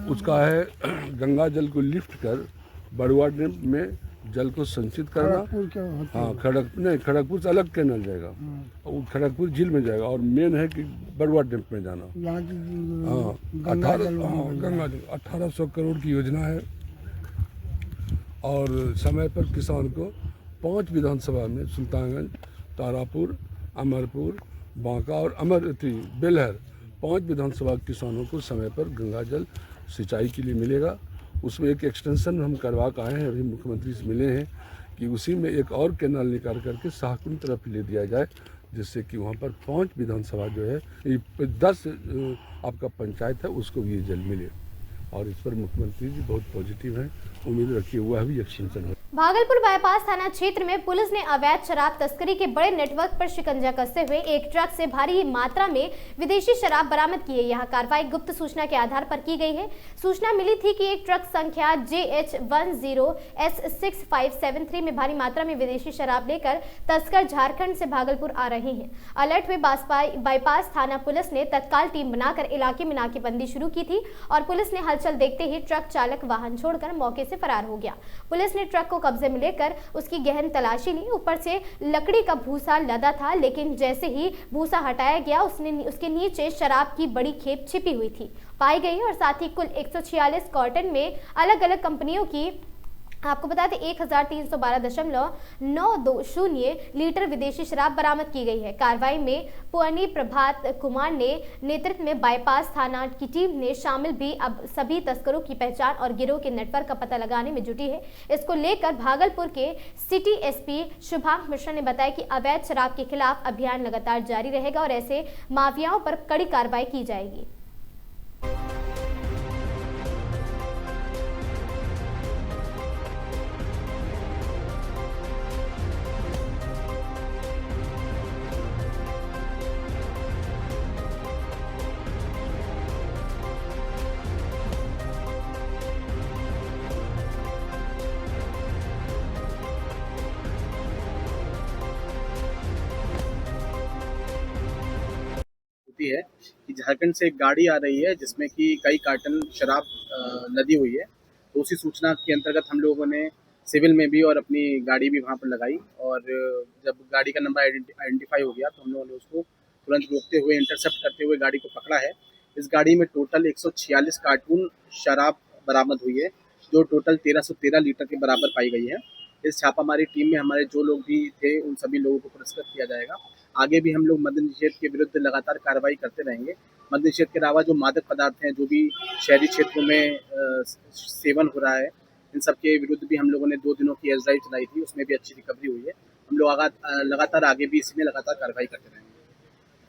उसका है गंगा जल को लिफ्ट कर बड़ुआ डैम में जल को संचित करना। हाँ, खड़गपुर से अलग कैनल जाएगा, वो खड़गपुर झील में जाएगा, और मेन है कि बड़ुआ डैम में जाना। हाँ, 1800 करोड़ की योजना है, और समय पर किसान को 5 विधानसभा में सुल्तानगंज, तारापुर, अमरपुर, बांका और बेलहर 5 विधानसभा किसानों को समय पर गंगा जल सिंचाई के लिए मिलेगा। उसमें एक एक्सटेंशन हम करवा कर आए हैं, अभी मुख्यमंत्री से मिले हैं कि उसी में एक और कैनाल निकाल करके शाहकुंड तरफ ले दिया जाए, जिससे कि वहाँ पर 5 विधानसभा जो है 10 आपका पंचायत है उसको भी ये जल मिले, और इस पर मुख्यमंत्री जी बहुत पॉजिटिव हैं, उम्मीद रखिए हुआ भी एक्सटेंशन है। भागलपुर बाईपास थाना क्षेत्र में पुलिस ने अवैध शराब तस्करी के बड़े नेटवर्क पर शिकंजा कसते हुए एक ट्रक से भारी मात्रा में विदेशी शराब बरामद की है। यह कार्रवाई गुप्त सूचना के आधार पर की गई है। सूचना मिली थी कि एक ट्रक संख्या JH10S6573 में भारी मात्रा में विदेशी शराब लेकर तस्कर झारखंड से भागलपुर आ रहे हैं। अलर्ट हुए बाईपास थाना पुलिस ने तत्काल टीम बनाकर इलाके में नाकेबंदी शुरू की थी, और पुलिस ने हलचल देखते ही ट्रक चालक वाहन छोड़कर मौके से फरार हो गया। पुलिस ने ट्रक को कब्जे में लेकर उसकी गहन तलाशी ली। ऊपर से लकड़ी का भूसा लदा था, लेकिन जैसे ही भूसा हटाया गया उसके नीचे शराब की बड़ी खेप छिपी हुई थी पाई गई, और साथ ही कुल 146 कार्टन में अलग अलग कंपनियों की, आपको बता दें 1313.920 लीटर विदेशी शराब बरामद की गई है। कार्रवाई में पुअनी प्रभात कुमार ने नेतृत्व में बाईपास थाना की टीम ने शामिल भी अब सभी तस्करों की पहचान और गिरोह के नेटवर्क का पता लगाने में जुटी है। इसको लेकर भागलपुर के सिटी एसपी शुभांक मिश्रा ने बताया कि अवैध शराब के खिलाफ अभियान लगातार जारी रहेगा और ऐसे माफियाओं पर कड़ी कार्रवाई की जाएगी। है कि झारखंड से एक गाड़ी आ रही है जिसमें कि कई कार्टन शराब लदी हुई है। तो उसी सूचना के अंतर्गत हम लोगों ने सिविल में भी और अपनी गाड़ी भी वहां पर लगाई, और जब गाड़ी का नंबर आइडेंटिफाई हो गया तो हम लोगों ने उसको तुरंत रोकते हुए, इंटरसेप्ट करते हुए गाड़ी को पकड़ा है। इस गाड़ी में टोटल 146 कार्टून शराब बरामद हुई है, जो टोटल 1313 लीटर के बराबर पाई गई है। इस छापामारी टीम में हमारे जो लोग भी थे उन सभी लोगों को पुरस्कृत किया जाएगा। आगे भी हम लोग मद्य निषेध के विरुद्ध लगातार कार्रवाई करते रहेंगे। मद्य निषेध के अलावा जो मादक पदार्थ हैं, जो भी शहरी क्षेत्रों में सेवन हो रहा है, इन सब के विरुद्ध भी हम लोगों ने 2 दिनों की एज ड्राइव चलाई थी, उसमें भी अच्छी रिकवरी हुई है। हम लोग लगातार आगे भी इसमें लगातार कार्रवाई करते रहेंगे।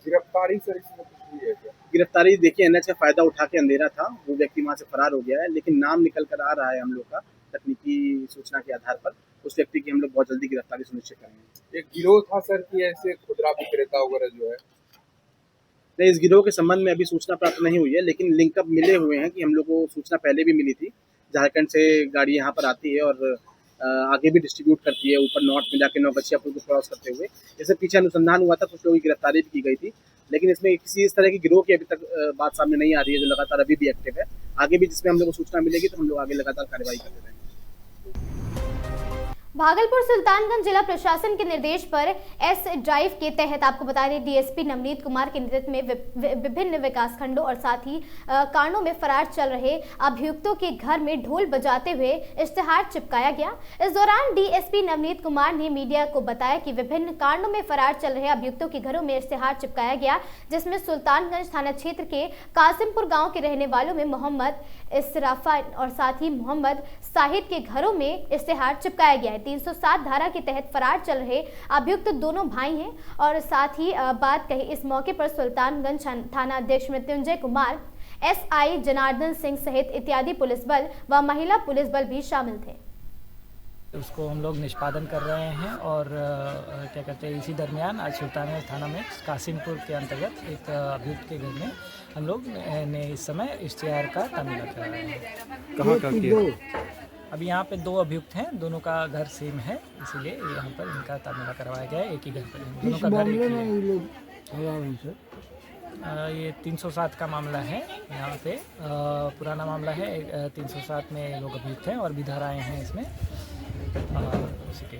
गिरफ्तारी सर इसमें कुछ हुई है क्या? गिरफ्तारी देखिए, एनएच का फायदा उठा के अंधेरा था, वो व्यक्ति वहाँ से फरार हो गया है, लेकिन नाम निकल कर आ रहा है हम लोग का तकनीकी सूचना के आधार पर। उस व्यक्ति की हम लोग बहुत जल्दी गिरफ्तारी सुनिश्चित करेंगे। एक गिरोह था सर कि ऐसे खुदरा विक्रेता वगैरह जो है? नहीं, इस गिरोह के संबंध में अभी सूचना प्राप्त नहीं हुई है, लेकिन लिंकअप मिले हुए हैं कि हम लोग को सूचना पहले भी मिली थी। झारखंड से गाड़ी यहाँ पर आती है और आगे भी डिस्ट्रीब्यूट करती है, ऊपर नॉर्थ में जाके नौगछिया पुल को क्रॉस करते हुए। इससे पीछे अनुसंधान हुआ था, कुछ लोगों की गिरफ्तारी भी की गई थी, लेकिन इसमें किसी इस तरह की गिरोह की अभी तक बात सामने नहीं आ रही है, जो लगातार अभी भी एक्टिव है। आगे भी जिसमें हम लोग को सूचना मिलेगी तो हम लोग आगे लगातार कार्रवाई करते रहेंगे। भागलपुर सुल्तानगंज जिला प्रशासन के निर्देश पर एस ड्राइव के तहत आपको बता दें डीएसपी नवनीत कुमार के नेतृत्व में विभिन्न विकासखंडों और साथ ही कांडों में फरार चल रहे अभियुक्तों के घर में ढोल बजाते हुए इश्तेहार चिपकाया गया। इस दौरान डीएसपी नवनीत कुमार ने मीडिया को बताया कि विभिन्न कांडों में फरार चल रहे अभियुक्तों के घरों में इश्तेहार चिपकाया गया, जिसमें सुल्तानगंज थाना क्षेत्र के कासिमपुर गाँव के रहने वालों में मोहम्मद इसराफा और साथ ही मोहम्मद साहिद के घरों में इश्तेहार चिपकाया गया है। 307 धारा के तहत फरार चल रहे अभियुक्त दोनों भाई हैं। और साथ ही बात कही, इस मौके पर सुल्तानगंज थाना अध्यक्ष मृत्युंजय कुमार, एसआई जनार्दन सिंह सहित इत्यादि पुलिस बल व महिला पुलिस बल भी शामिल थे। उसको हम लोग निष्पादन कर रहे हैं और क्या कहते हैं, इसी दरमियान आज सुल्तानगंज थाना में कासिमपुर के अंतर्गत एक अभियुक्त के घर में हम लोग ने इस समय इश्तेहार का तामीला करा रहे हैं। कहाँ का किया? अभी यहाँ पे 2 अभियुक्त हैं, दोनों का घर सेम है, इसीलिए यहाँ पर इनका तामीला करवाया गया है। एक ही घर पर दोनों का घर एक ही। ये 307 का मामला है, यहाँ पे पुराना मामला है। 307 में लोग अभियुक्त हैं और भी धाराएँ हैं इसमें उसी के।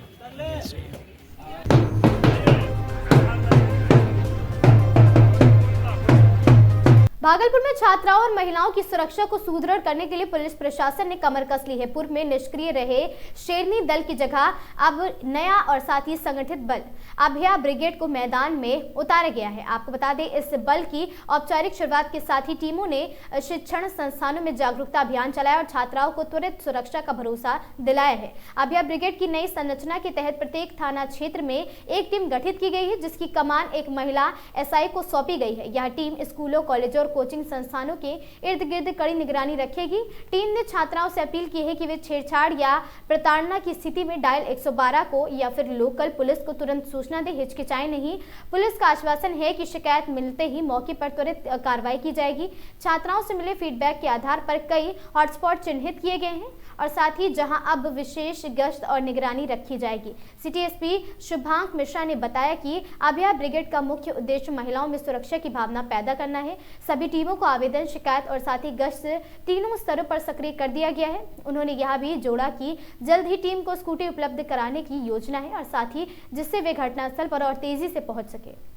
भागलपुर में छात्राओं और महिलाओं की सुरक्षा को सुदृढ़ करने के लिए पुलिस प्रशासन ने कमर कस ली है। पूर्व में निष्क्रिय रहे शेरनी दल की जगह अब नया और साथ ही संगठित बल अभया ब्रिगेड को मैदान में उतारा गया है। आपको बता दें, इस बल की औपचारिक शुरुआत के साथ ही टीमों ने शिक्षण संस्थानों में जागरूकता अभियान चलाया और छात्राओं को त्वरित सुरक्षा का भरोसा दिलाया है। अभया ब्रिगेड की नई संरचना के तहत प्रत्येक थाना क्षेत्र में एक टीम गठित की गई है, जिसकी कमान एक महिला एसआई को सौंपी गई है। यह टीम स्कूलों, कॉलेजों और कोचिंग संस्थानों के इर्द गिर्द कड़ी निगरानी रखेगी। टीम ने छात्राओं से अपील की है कि वे छेड़छाड़ या प्रताड़ना की स्थिति में डायल 112 को या फिर लोकल पुलिस को तुरंत सूचना दे, हिचकिचाएं नहीं। पुलिस का आश्वासन है कि शिकायत मिलते ही मौके पर त्वरित कार्रवाई की जाएगी। छात्राओं से मिले फीडबैक के आधार पर कई हॉटस्पॉट चिन्हित किए गए हैं और साथ ही जहां अब विशेष गश्त और निगरानी रखी जाएगी। सिटी एसपी शुभांक मिश्रा ने बताया कि अभया ब्रिगेड का मुख्य उद्देश्य महिलाओं में सुरक्षा की भावना पैदा करना है। सभी टीमों को आवेदन, शिकायत और साथ ही गश्त तीनों स्तरों पर सक्रिय कर दिया गया है। उन्होंने यह भी जोड़ा कि जल्द ही टीम को स्कूटी उपलब्ध कराने की योजना है और साथ ही जिससे वे घटनास्थल पर और तेजी से पहुंच सके।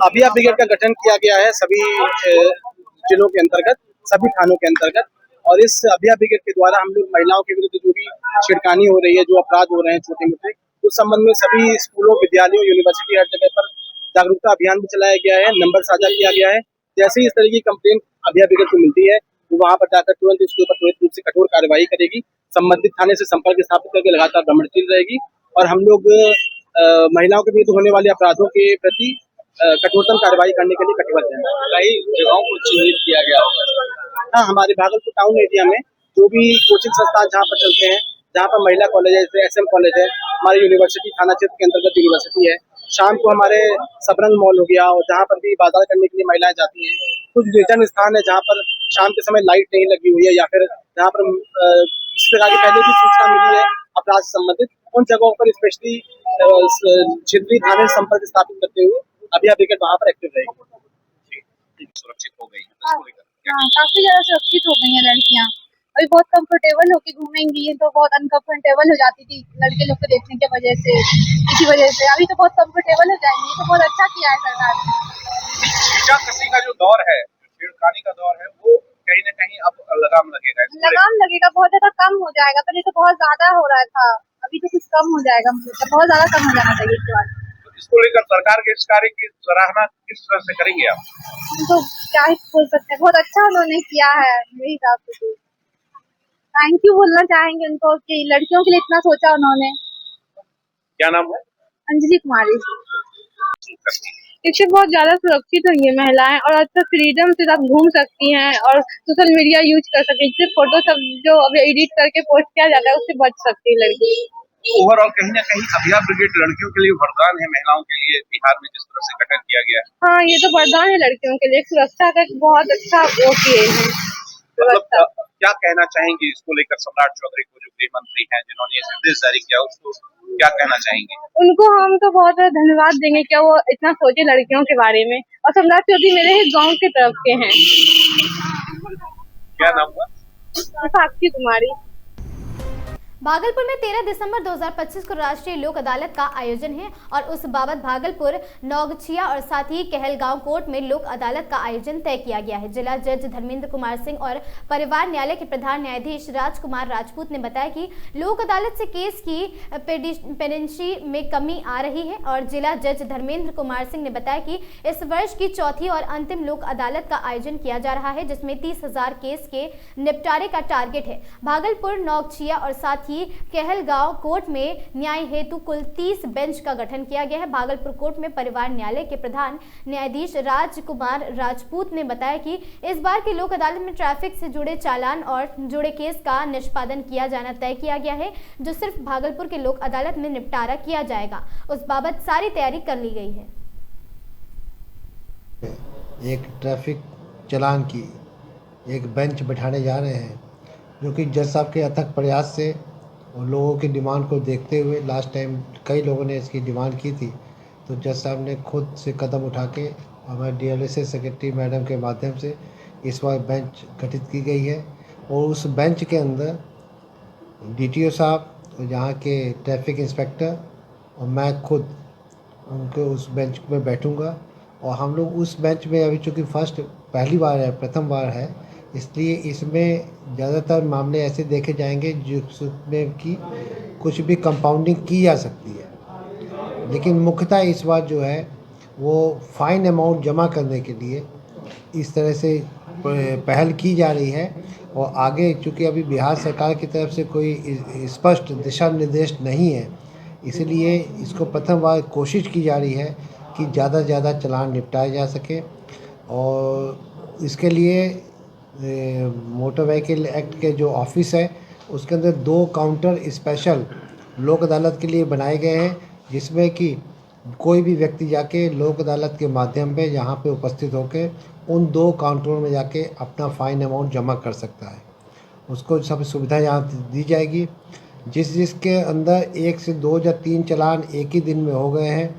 अभया ब्रिगेड का गठन किया गया है सभी जिलों के अंतर्गत, सभी थानों के अंतर्गत। और इस अभया ब्रिगेड के द्वारा हम लोग महिलाओं के विरुद्ध जो भी छिड़कानी हो रही है, जो अपराध हो रहे हैं छोटे मोटे, उस संबंध में सभी स्कूलों, विद्यालयों, यूनिवर्सिटी, हर जगह पर जागरूकता अभियान भी चलाया गया है। नंबर साझा किया गया है। जैसे ही इस तरह की कंप्लेंट अभया ब्रिगेड को मिलती है, वो वहाँ पर जाकर तुरंत उसके ऊपर त्वरित रूप से कठोर कार्रवाई करेगी। संबंधित थाने से संपर्क स्थापित करके लगातार भ्रमणशील रहेगी और हम लोग महिलाओं के विरुद्ध होने वाले अपराधों के प्रति कठोरतम कार्रवाई करने के लिए कटिबद्ध है। कई जगहों को चिन्हित किया गया होगा। हाँ, हमारे भागलपुर टाउन एरिया में जो भी कोचिंग संस्थान जहाँ पर चलते हैं, जहाँ पर महिला कॉलेज है, जैसे SM कॉलेज है, हमारी यूनिवर्सिटी थाना क्षेत्र के अंतर्गत यूनिवर्सिटी है, शाम को हमारे सबरंग मॉल हो गया और जहाँ पर भी बाजार करने के लिए महिलाएं जाती हैं। कुछ निर्जन स्थान है जहाँ पर शाम के समय लाइट नहीं लगी हुई है या फिर जहाँ पर इस प्रकार की पहले भी सूचना मिली है अपराध से संबंधित, उन जगहों पर स्पेशली क्षेत्रीय थाने से संपर्क स्थापित करते हुए अभया ब्रिगेड वहाँ पर एक्टिव रहेगी। सुरक्षित हो गई, काफी ज्यादा सुरक्षित हो गई हैं लड़कियाँ। अभी बहुत कंफर्टेबल होके घूमेंगी, तो बहुत अनकंफर्टेबल हो जाती थी लड़के लोग को देखने की वजह से, इसी वजह से। अभी तो बहुत कंफर्टेबल हो जाएंगी, तो बहुत अच्छा किया है सरकार ने। छींटाकसी का जो दौर है, छेड़खानी का दौर है, वो कहीं न कहीं अब लगाम लगेगा। लगाम लगेगा, बहुत ज्यादा कम हो जाएगा। पहले तो बहुत ज्यादा हो रहा था, अभी तो कुछ कम हो जाएगा। बहुत ज्यादा कम हो जाना चाहिए इसके बाद। इसको लेकर सरकार के इस कार्य की सराहना किस तरह से करेंगे आप? तो क्या ही बोल सकते हैं, बहुत अच्छा उन्होंने किया है मेरे हिसाब से। थैंक यू बोलना चाहेंगे उनको कि लड़कियों के लिए इतना सोचा उन्होंने। क्या नाम है? अंजलि कुमारी। इससे बहुत ज़्यादा सुरक्षित हुई है महिलाएं और अच्छा फ्रीडम से सब घूम सकती हैं और सोशल मीडिया यूज कर सकती हैं। इससे फोटो सब जो अब एडिट करके पोस्ट किया जाता है उससे बच सकती है लड़की। ओवरऑल कहीं ना कहीं अभया ब्रिगेड लड़कियों के लिए वरदान है, महिलाओं के लिए बिहार में जिस तरह से गठन किया गया है। हाँ, ये तो वरदान है लड़कियों के लिए, सुरक्षा का एक बहुत अच्छा वो किए हैं व्यवस्था। क्या कहना चाहेंगे इसको लेकर सम्राट चौधरी को, जो गृह मंत्री हैं, जिन्होंने ये निर्देश जारी किया, उसको क्या कहना चाहेंगे? उनको हम तो बहुत धन्यवाद देंगे क्या वो इतना सोचे लड़कियों के बारे में। और सम्राट चौधरी मेरे ही गांव के तरफ के हैं। क्या नाम हुआ? साक्षी कुमारी। भागलपुर में 13 दिसंबर 2025 को राष्ट्रीय लोक अदालत का आयोजन है और उस बाबत भागलपुर, नौगछिया और साथ ही कहलगांव कोर्ट में लोक अदालत का आयोजन तय किया गया है। जिला जज धर्मेंद्र कुमार सिंह और परिवार न्यायालय के प्रधान न्यायाधीश राजकुमार राजपूत ने बताया कि लोक अदालत से केस की पेंडेंसी में कमी आ रही है और जिला जज धर्मेंद्र कुमार सिंह ने बताया कि इस वर्ष की चौथी और अंतिम लोक अदालत का आयोजन किया जा रहा है, जिसमें 30,000 केस के निपटारे का टारगेट है। भागलपुर, नौगछिया और साथ कहलगांव कोर्ट में न्याय हेतु कुल 30 बेंच का गठन किया गया है। भागलपुर कोर्ट में परिवार न्यायालय के प्रधान न्यायाधीश राजकुमार राजपूत ने बताया कि इस बार की लोक अदालत में ट्रैफिक से जुड़े चालान और जुड़े केस का निष्पादन किया जाना तय किया गया है, जो सिर्फ भागलपुर के लोक अदालत में निपटारा किया जाएगा। उस बाबत सारी तैयारी कर ली गई है। एक ट्रैफिक चालान की एक बेंच बिठाने जा रहे हैं, जो कि जज साहब के अथक प्रयास से और लोगों की डिमांड को देखते हुए, लास्ट टाइम कई लोगों ने इसकी डिमांड की थी, तो जज साहब ने खुद से कदम उठा के हमारे डीएलएसए सेक्रेटरी मैडम के माध्यम से इस बार बेंच गठित की गई है। और उस बेंच के अंदर डीटीओ साहब और यहाँ के ट्रैफिक इंस्पेक्टर और मैं खुद उनके उस बेंच में बैठूंगा। और हम लोग उस बेंच में अभी चूँकि पहली बार है, प्रथम बार है, इसलिए इसमें ज़्यादातर मामले ऐसे देखे जाएंगे जिसमें कि कुछ भी कंपाउंडिंग की जा सकती है। लेकिन मुख्यतः इस बार जो है वो फ़ाइन अमाउंट जमा करने के लिए इस तरह से पहल की जा रही है। और आगे चूँकि अभी बिहार सरकार की तरफ से कोई स्पष्ट दिशा निर्देश नहीं है, इसलिए इसको प्रथम बार कोशिश की जा रही है कि ज़्यादा से ज़्यादा चालान निपटाए जा सके। और इसके लिए मोटर व्हीकल एक्ट के जो ऑफिस है उसके अंदर 2 काउंटर स्पेशल लोक अदालत के लिए बनाए गए हैं, जिसमें कि कोई भी व्यक्ति जाके लोक अदालत के माध्यम पे यहाँ पे उपस्थित होकर उन 2 काउंटरों में जाके अपना फ़ाइन अमाउंट जमा कर सकता है। उसको सब सुविधा यहाँ दी जाएगी। जिसके अंदर 1 से 2 या 3 चालान एक ही दिन में हो गए हैं,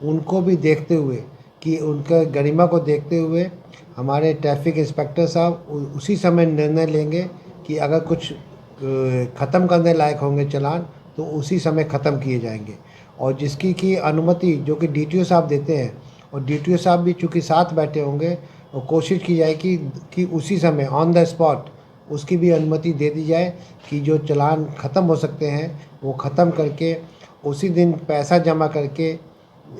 उनको भी देखते हुए कि उनके गरिमा को देखते हुए हमारे ट्रैफिक इंस्पेक्टर साहब उसी समय निर्णय लेंगे कि अगर कुछ ख़त्म करने लायक होंगे चालान तो उसी समय ख़त्म किए जाएंगे। और जिसकी की अनुमति जो कि डीटीओ साहब देते हैं, और डीटीओ साहब भी चूँकि साथ बैठे होंगे, और कोशिश की जाएगी कि उसी समय ऑन द स्पॉट उसकी भी अनुमति दे दी जाए कि जो चालान ख़त्म हो सकते हैं वो ख़त्म करके उसी दिन पैसा जमा करके।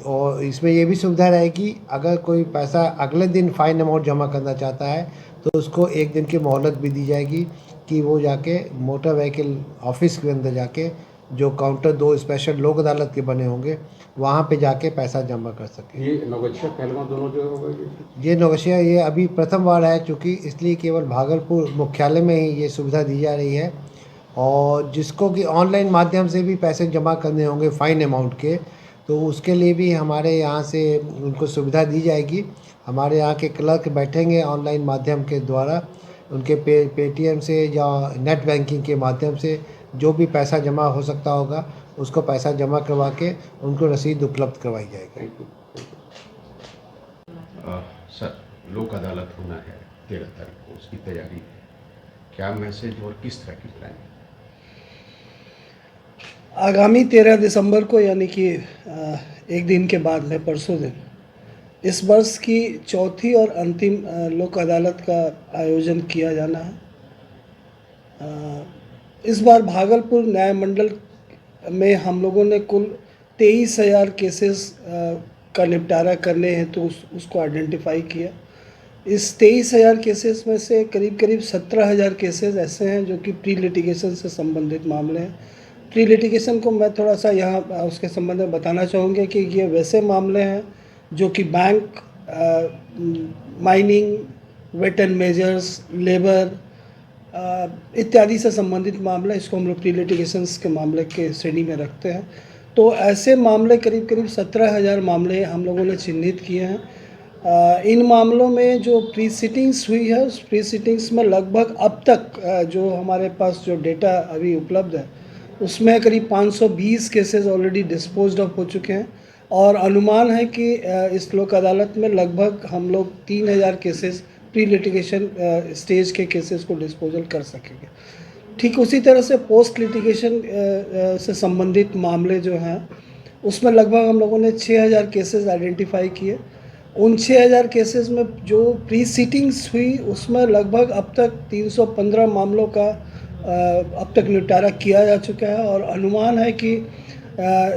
और इसमें ये भी सुविधा रहेगी, अगर कोई पैसा अगले दिन फ़ाइन अमाउंट जमा करना चाहता है तो उसको 1 दिन की मोहलत भी दी जाएगी कि वो जाके मोटर व्हीकल ऑफिस के अंदर जाके जो काउंटर 2 स्पेशल लोक अदालत के बने होंगे वहाँ पे जाके पैसा जमा कर सके। ये नौगछिया कहलगांव दोनों जो होगा, ये नौगछिया ये अभी प्रथम बार है, चूँकि इसलिए केवल भागलपुर मुख्यालय में ही ये सुविधा दी जा रही है। और जिसको कि ऑनलाइन माध्यम से भी पैसे जमा करने होंगे फ़ाइन अमाउंट के, तो उसके लिए भी हमारे यहाँ से उनको सुविधा दी जाएगी। हमारे यहाँ के क्लर्क बैठेंगे ऑनलाइन माध्यम के द्वारा, उनके पेटीएम से या नेट बैंकिंग के माध्यम से जो भी पैसा जमा हो सकता होगा उसको पैसा जमा करवा के उनको रसीद उपलब्ध करवाई जाएगी। सर, लोक अदालत होना है 13 तारीख को, उसकी तैयारी क्या मैसेज और किस तरह की प्लान है? आगामी 13 दिसंबर को यानी कि एक दिन के बाद में परसों दिन इस वर्ष की चौथी और अंतिम लोक अदालत का आयोजन किया जाना है। इस बार भागलपुर न्याय मंडल में हम लोगों ने कुल 23,000 केसेस का निपटारा करने हैं तो उसको आइडेंटिफाई किया। इस 23,000 केसेस में से करीब 17,000 केसेस ऐसे हैं जो कि प्री लिटिगेशन से संबंधित मामले हैं। प्री लिटिगेशन को मैं थोड़ा सा यहाँ उसके संबंध में बताना चाहूँगा कि ये वैसे मामले हैं जो कि bank, mining, weight and measures, labour इत्यादि से संबंधित मामला, इसको हम लोग प्री लिटिगेशंस के मामले के श्रेणी में रखते हैं। तो ऐसे मामले करीब 17,000 मामले हम लोगों ने चिन्हित किए हैं। इन मामलों में जो प्री सिटिंग्स हुई है, उस प्री सिटिंग्स में लगभग अब तक जो हमारे पास जो डेटा अभी उपलब्ध है, उसमें करीब 520 केसेस ऑलरेडी डिस्पोज्ड ऑफ हो चुके हैं और अनुमान है कि इस लोक अदालत में लगभग हम लोग 3,000 केसेस प्री लिटिगेशन स्टेज के केसेस को डिस्पोजल कर सकेंगे। ठीक उसी तरह से पोस्ट लिटिगेशन से संबंधित मामले जो हैं, उसमें लगभग हम लोगों ने 6,000 केसेस आइडेंटिफाई किए। उन 6,000 केसेस में जो प्री सिटिंग्स हुई, उसमें लगभग अब तक 315 मामलों का अब तक निपटारा किया जा चुका है और अनुमान है कि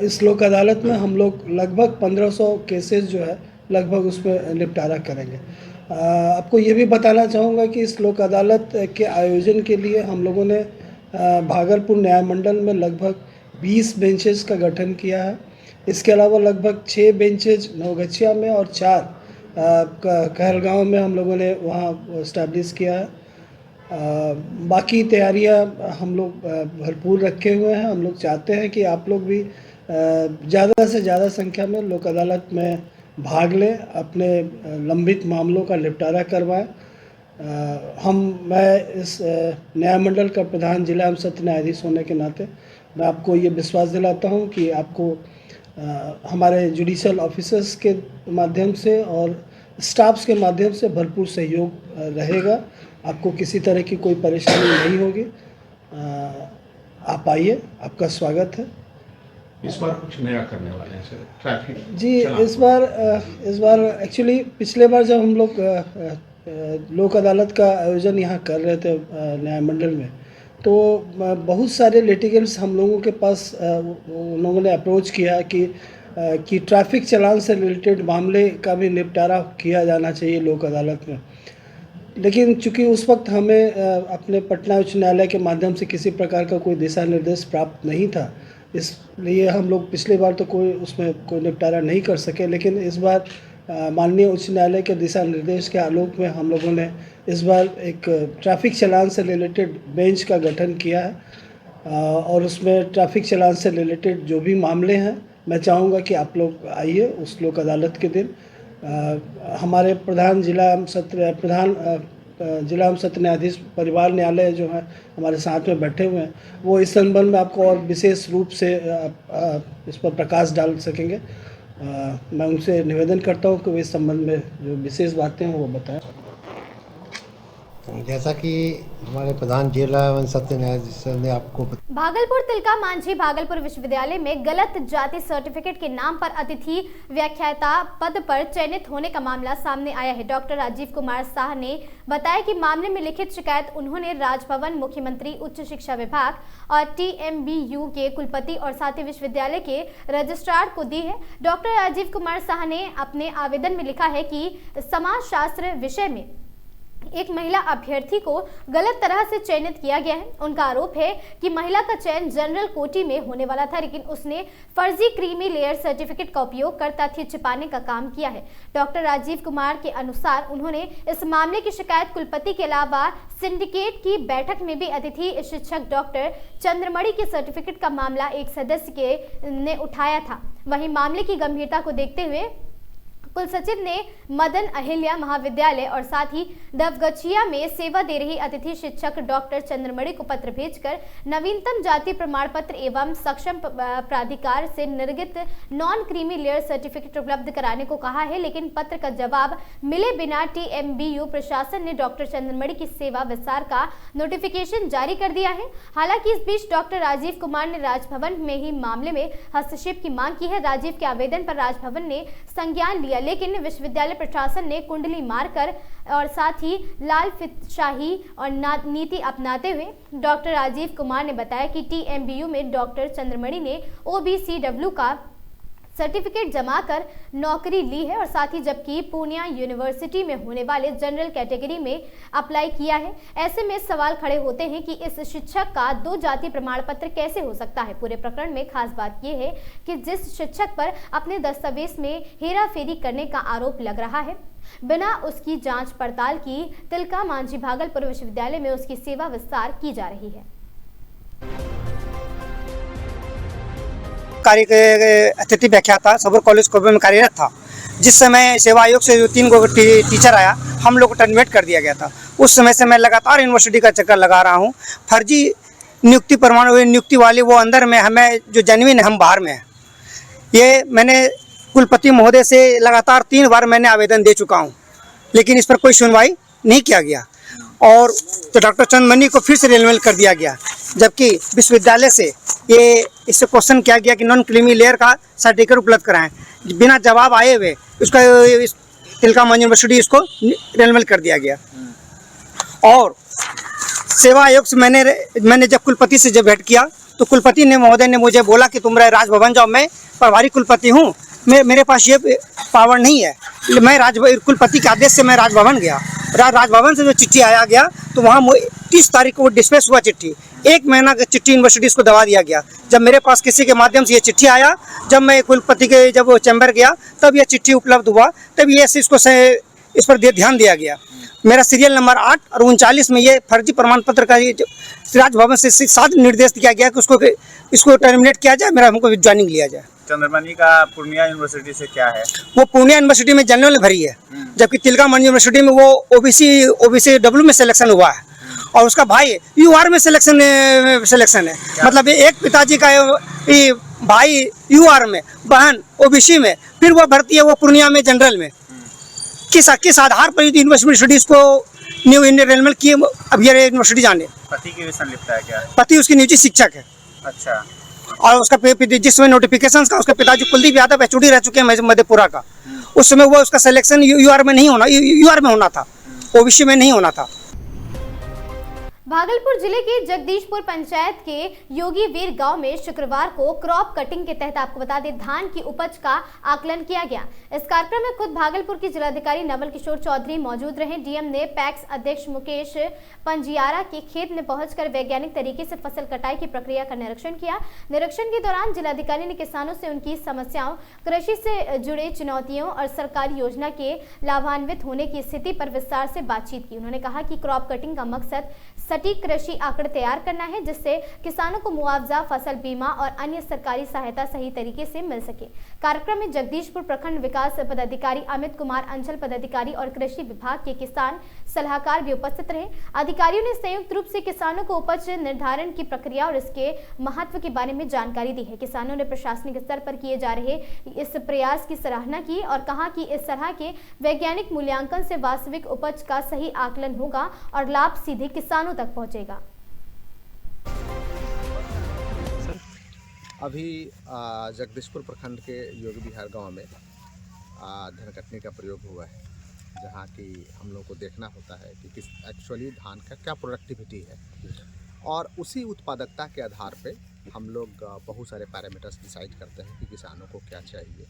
इस लोक अदालत में हम लोग लगभग 1500 केसेस जो है लगभग उसमें निपटारा करेंगे। आपको ये भी बताना चाहूँगा कि इस लोक अदालत के आयोजन के लिए हम लोगों ने भागलपुर न्याय मंडल में लगभग 20 बेंचेस का गठन किया है। इसके अलावा लगभग 6 बेंचेज नवगछिया में और 4 कहलगांव में हम लोगों ने वहाँ इस्टेब्लिश किया है। बाकी तैयारियाँ हम लोग भरपूर रखे हुए हैं। हम लोग चाहते हैं कि आप लोग भी ज़्यादा से ज़्यादा संख्या में लोक अदालत में भाग लें, अपने लंबित मामलों का निपटारा करवाएं। मैं इस न्यायमंडल का प्रधान जिला एवं सत्र न्यायाधीश होने के नाते मैं आपको ये विश्वास दिलाता हूं कि आपको हमारे जुडिशियल ऑफिसर्स के माध्यम से और स्टाफ्स के माध्यम से भरपूर सहयोग रहेगा। आपको किसी तरह की कोई परेशानी नहीं होगी। आप आइए, आपका स्वागत है। इस बार कुछ नया करने वाले हैं सर, ट्रैफिक जी? इस बार एक्चुअली पिछले बार जब हम लोग लोक अदालत का आयोजन यहाँ कर रहे थे न्यायमंडल में, तो बहुत सारे लिटिगेंट्स हम लोगों के पास उन लोगों ने अप्रोच किया कि ट्रैफिक चालान से रिलेटेड मामले का भी निपटारा किया जाना चाहिए लोक अदालत में। लेकिन चूंकि उस वक्त हमें अपने पटना उच्च न्यायालय के माध्यम से किसी प्रकार का कोई दिशा निर्देश प्राप्त नहीं था, इसलिए हम लोग पिछले बार तो उसमें कोई निपटारा नहीं कर सके। लेकिन इस बार माननीय उच्च न्यायालय के दिशा निर्देश के आलोक में हम लोगों ने इस बार एक ट्रैफिक चालान से रिलेटेड बेंच का गठन किया है और उसमें ट्रैफिक चालान से रिलेटेड जो भी मामले हैं, मैं चाहूँगा कि आप लोग आइए उस लोक अदालत के दिन। हमारे प्रधान जिला एवं सत्र न्यायाधीश परिवार न्यायालय जो है हमारे साथ में बैठे हुए हैं, वो इस संबंध में आपको और विशेष रूप से इस पर प्रकाश डाल सकेंगे। मैं उनसे निवेदन करता हूँ कि वो इस संबंध में जो विशेष बातें हैं वो बताएं। जैसा कि हमारे प्रधान जिला एवं सत्र न्यायाधीश ने आपको भागलपुर तिलका मांझी भागलपुर विश्वविद्यालय में गलत जाति सर्टिफिकेट के नाम पर अतिथि व्याख्याता पद पर चयनित होने का मामला सामने आया है। डॉक्टर राजीव कुमार शाह ने बताया कि मामले में लिखित शिकायत उन्होंने राजभवन, मुख्यमंत्री, उच्च शिक्षा विभाग और TMBU के कुलपति और साथ ही विश्वविद्यालय के रजिस्ट्रार को दी है। डॉक्टर राजीव कुमार शाह ने अपने आवेदन में लिखा है कि समाजशास्त्र विषय में एक महिला अभ्यर्थी को गलत तरह से चयनित किया गया है। उनका आरोप है कि महिला का चयन जनरल कोटी में होने वाला था, लेकिन उसने फर्जी क्रीमी लेयर सर्टिफिकेट का उपयोग कर तथ्य छिपाने का काम किया है। डॉक्टर राजीव कुमार के अनुसार उन्होंने इस मामले की शिकायत कुलपति के अलावा सिंडिकेट की बैठक में भी अतिथि शिक्षक डॉक्टर चंद्रमणि के सर्टिफिकेट का मामला एक सदस्य ने उठाया था। वहीं मामले की गंभीरता को देखते हुए कुल सचिव ने मदन अहिल्या महाविद्यालय और साथ ही नवगछिया में सेवा दे रही अतिथि शिक्षक डॉक्टर चंद्रमणि को पत्र भेजकर नवीनतम जाति प्रमाण पत्र एवं सक्षम प्राधिकार से निर्गत नॉन क्रीमी लेयर सर्टिफिकेट उपलब्ध कराने को कहा है। लेकिन पत्र का जवाब मिले बिना TMBU प्रशासन ने डॉक्टर चंद्रमणि की सेवा विस्तार का नोटिफिकेशन जारी कर दिया है। हालांकि इस बीच डॉक्टर राजीव कुमार ने राजभवन में ही मामले में हस्तक्षेप की मांग की है। राजीव के आवेदन पर राजभवन ने संज्ञान लिया, लेकिन विश्वविद्यालय प्रशासन ने कुंडली मारकर और साथ ही लाल फितशाही और नीति अपनाते हुए डॉक्टर राजीव कुमार ने बताया कि TMBU में डॉक्टर चंद्रमणि ने OBCW का सर्टिफिकेट जमा कर नौकरी ली है और साथ ही जबकि पूर्णिया यूनिवर्सिटी में होने वाले जनरल कैटेगरी में अप्लाई किया है। ऐसे में सवाल खड़े होते हैं कि इस शिक्षक का 2 जाति प्रमाण पत्र कैसे हो सकता है। पूरे प्रकरण में खास बात यह है कि जिस शिक्षक पर अपने दस्तावेज में हेराफेरी करने का आरोप लग रहा है, बिना उसकी जांच पड़ताल की तिलका मांझी भागलपुर विश्वविद्यालय में उसकी सेवा विस्तार की जा रही है। अतिथि व्याख्याता सबूर कॉलेज कोबे में कार्यरत था। जिस समय सेवा आयोग से जो 3 गो टीचर आया, हम लोग को टर्मिनेट कर दिया गया था। उस समय से मैं लगातार यूनिवर्सिटी का चक्कर लगा रहा हूँ। फर्जी नियुक्ति प्रमाण नियुक्ति वाले वो अंदर में, हमें जो जेन्युइन है हम बाहर में हैं। ये मैंने कुलपति महोदय से लगातार 3 बार मैंने आवेदन दे चुका हूँ, लेकिन इस पर कोई सुनवाई नहीं किया गया। और तो डॉक्टर चंदमनी को फिर से रिन्यूअल कर दिया गया, जबकि विश्वविद्यालय से इससे क्वेश्चन किया गया कि नॉन क्रीमी लेयर का सर्टिफिकेट उपलब्ध कराएं। बिना जवाब आए हुए उसका तिलका मांझी यूनिवर्सिटी इसको रिन्यूअल कर दिया गया। और सेवा आयोग से मैंने जब कुलपति से जब भेंट किया तो कुलपति ने महोदय ने मुझे बोला कि तुम राजभवन जाओ, मैं प्रभारी कुलपति हूँ, मेरे पास ये पावर नहीं है। मैं कुलपति के आदेश से मैं राजभवन गया। राजभवन से जो चिट्ठी आया गया तो वहाँ 30 तारीख को वो डिस्पैच हुआ चिट्ठी। 1 महीना की चिट्ठी यूनिवर्सिटी को दबा दिया गया। जब मेरे पास किसी के माध्यम से ये चिट्ठी आया, जब मैं कुलपति के जब वो चैम्बर गया तब यह चिट्ठी उपलब्ध हुआ, तब ये इस पर ध्यान दिया गया। मेरा सीरियल नंबर 8 और 39 में ये फर्जी प्रमाण पत्र का राजभवन से साथ निर्देश दिया गया कि इसको टर्मिनेट किया जाए, हमको ज्वाइनिंग लिया जाए। चंद्रमणि का पूर्णिया यूनिवर्सिटी से क्या है? वो पूर्णिया यूनिवर्सिटी में जनरल भरी है, जबकि तिलका मांझी यूनिवर्सिटी में वो ओबीसी डब्ल्यू में सिलेक्शन हुआ है और उसका भाई यूआर में सिलेक्शन है। मतलब एक पिताजी का भाई यूआर में, बहन ओबीसी में, फिर वो भर्ती है वो पूर्णिया में जनरल में। किस आधार पर यूनिवर्सिटी को न्यू एनरोलमेंट किए? अब ये यूनिवर्सिटी जाने। पति की भी संलिप्तता है क्या? पति उसकी निजी शिक्षक है। अच्छा। और उसका जिस समय नोटिफिकेशन का उसके पिताजी कुलदीप यादव एचओडी रह चुके हैं मधेपुरा का, उस समय वो उसका सिलेक्शन यूआर में होना था, ओबीसी में नहीं होना था। भागलपुर जिले के जगदीशपुर पंचायत के योगीवीर गांव में शुक्रवार को क्रॉप कटिंग के तहत आपको बता दें धान की उपज का आकलन किया गया। इस कार्यक्रम में खुद भागलपुर के जिलाधिकारी नवल किशोर चौधरी मौजूद रहे। डीएम ने पैक्स अध्यक्ष मुकेश पंजियारा के खेत में पहुंचकर वैज्ञानिक तरीके से फसल कटाई की प्रक्रिया का निरीक्षण किया। निरीक्षण के दौरान जिलाधिकारी ने किसानों से उनकी समस्याओं, कृषि से जुड़े चुनौतियों और सरकारी योजना के लाभान्वित होने की स्थिति पर विस्तार से बातचीत की। उन्होंने कहा कि क्रॉप कटिंग का मकसद सटीक कृषि आंकड़े तैयार करना है, जिससे किसानों को मुआवजा, फसल बीमा और अन्य सरकारी सहायता सही तरीके से मिल सके। कार्यक्रम में जगदीशपुर प्रखंड विकास पदाधिकारी अमित कुमार, अंचल पदाधिकारी और कृषि विभाग के किसान सलाहकार भी उपस्थित रहे। अधिकारियों ने संयुक्त रूप से किसानों को उपज निर्धारण की प्रक्रिया और इसके महत्व के बारे में जानकारी दी है। किसानों ने प्रशासनिक स्तर पर किए जा रहे इस प्रयास की सराहना की और कहा कि इस तरह के वैज्ञानिक मूल्यांकन से वास्तविक उपज का सही आकलन होगा और लाभ सीधे किसानों तक पहुंचेगा। अभी जगदीशपुर प्रखंड के योगी विहार गांव में धान कटने का प्रयोग हुआ है, जहां की हम लोग को देखना होता है कि किस एक्चुअली धान का क्या प्रोडक्टिविटी है और उसी उत्पादकता के आधार पे हम लोग बहुत सारे पैरामीटर्स डिसाइड करते हैं कि किसानों को क्या चाहिए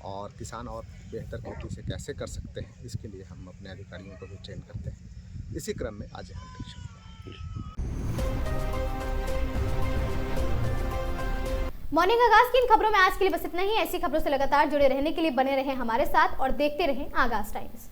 और किसान और बेहतर खेती से कैसे कर सकते हैं। इसके लिए हम अपने अधिकारियों को भी ट्रेन करते हैं। इसी क्रम में आज यहाँ निरीक्षण। मॉर्निंग आगाज की इन खबरों में आज के लिए बस इतना ही। ऐसी खबरों से लगातार जुड़े रहने के लिए बने रहें हमारे साथ और देखते रहें आगाज टाइम्स।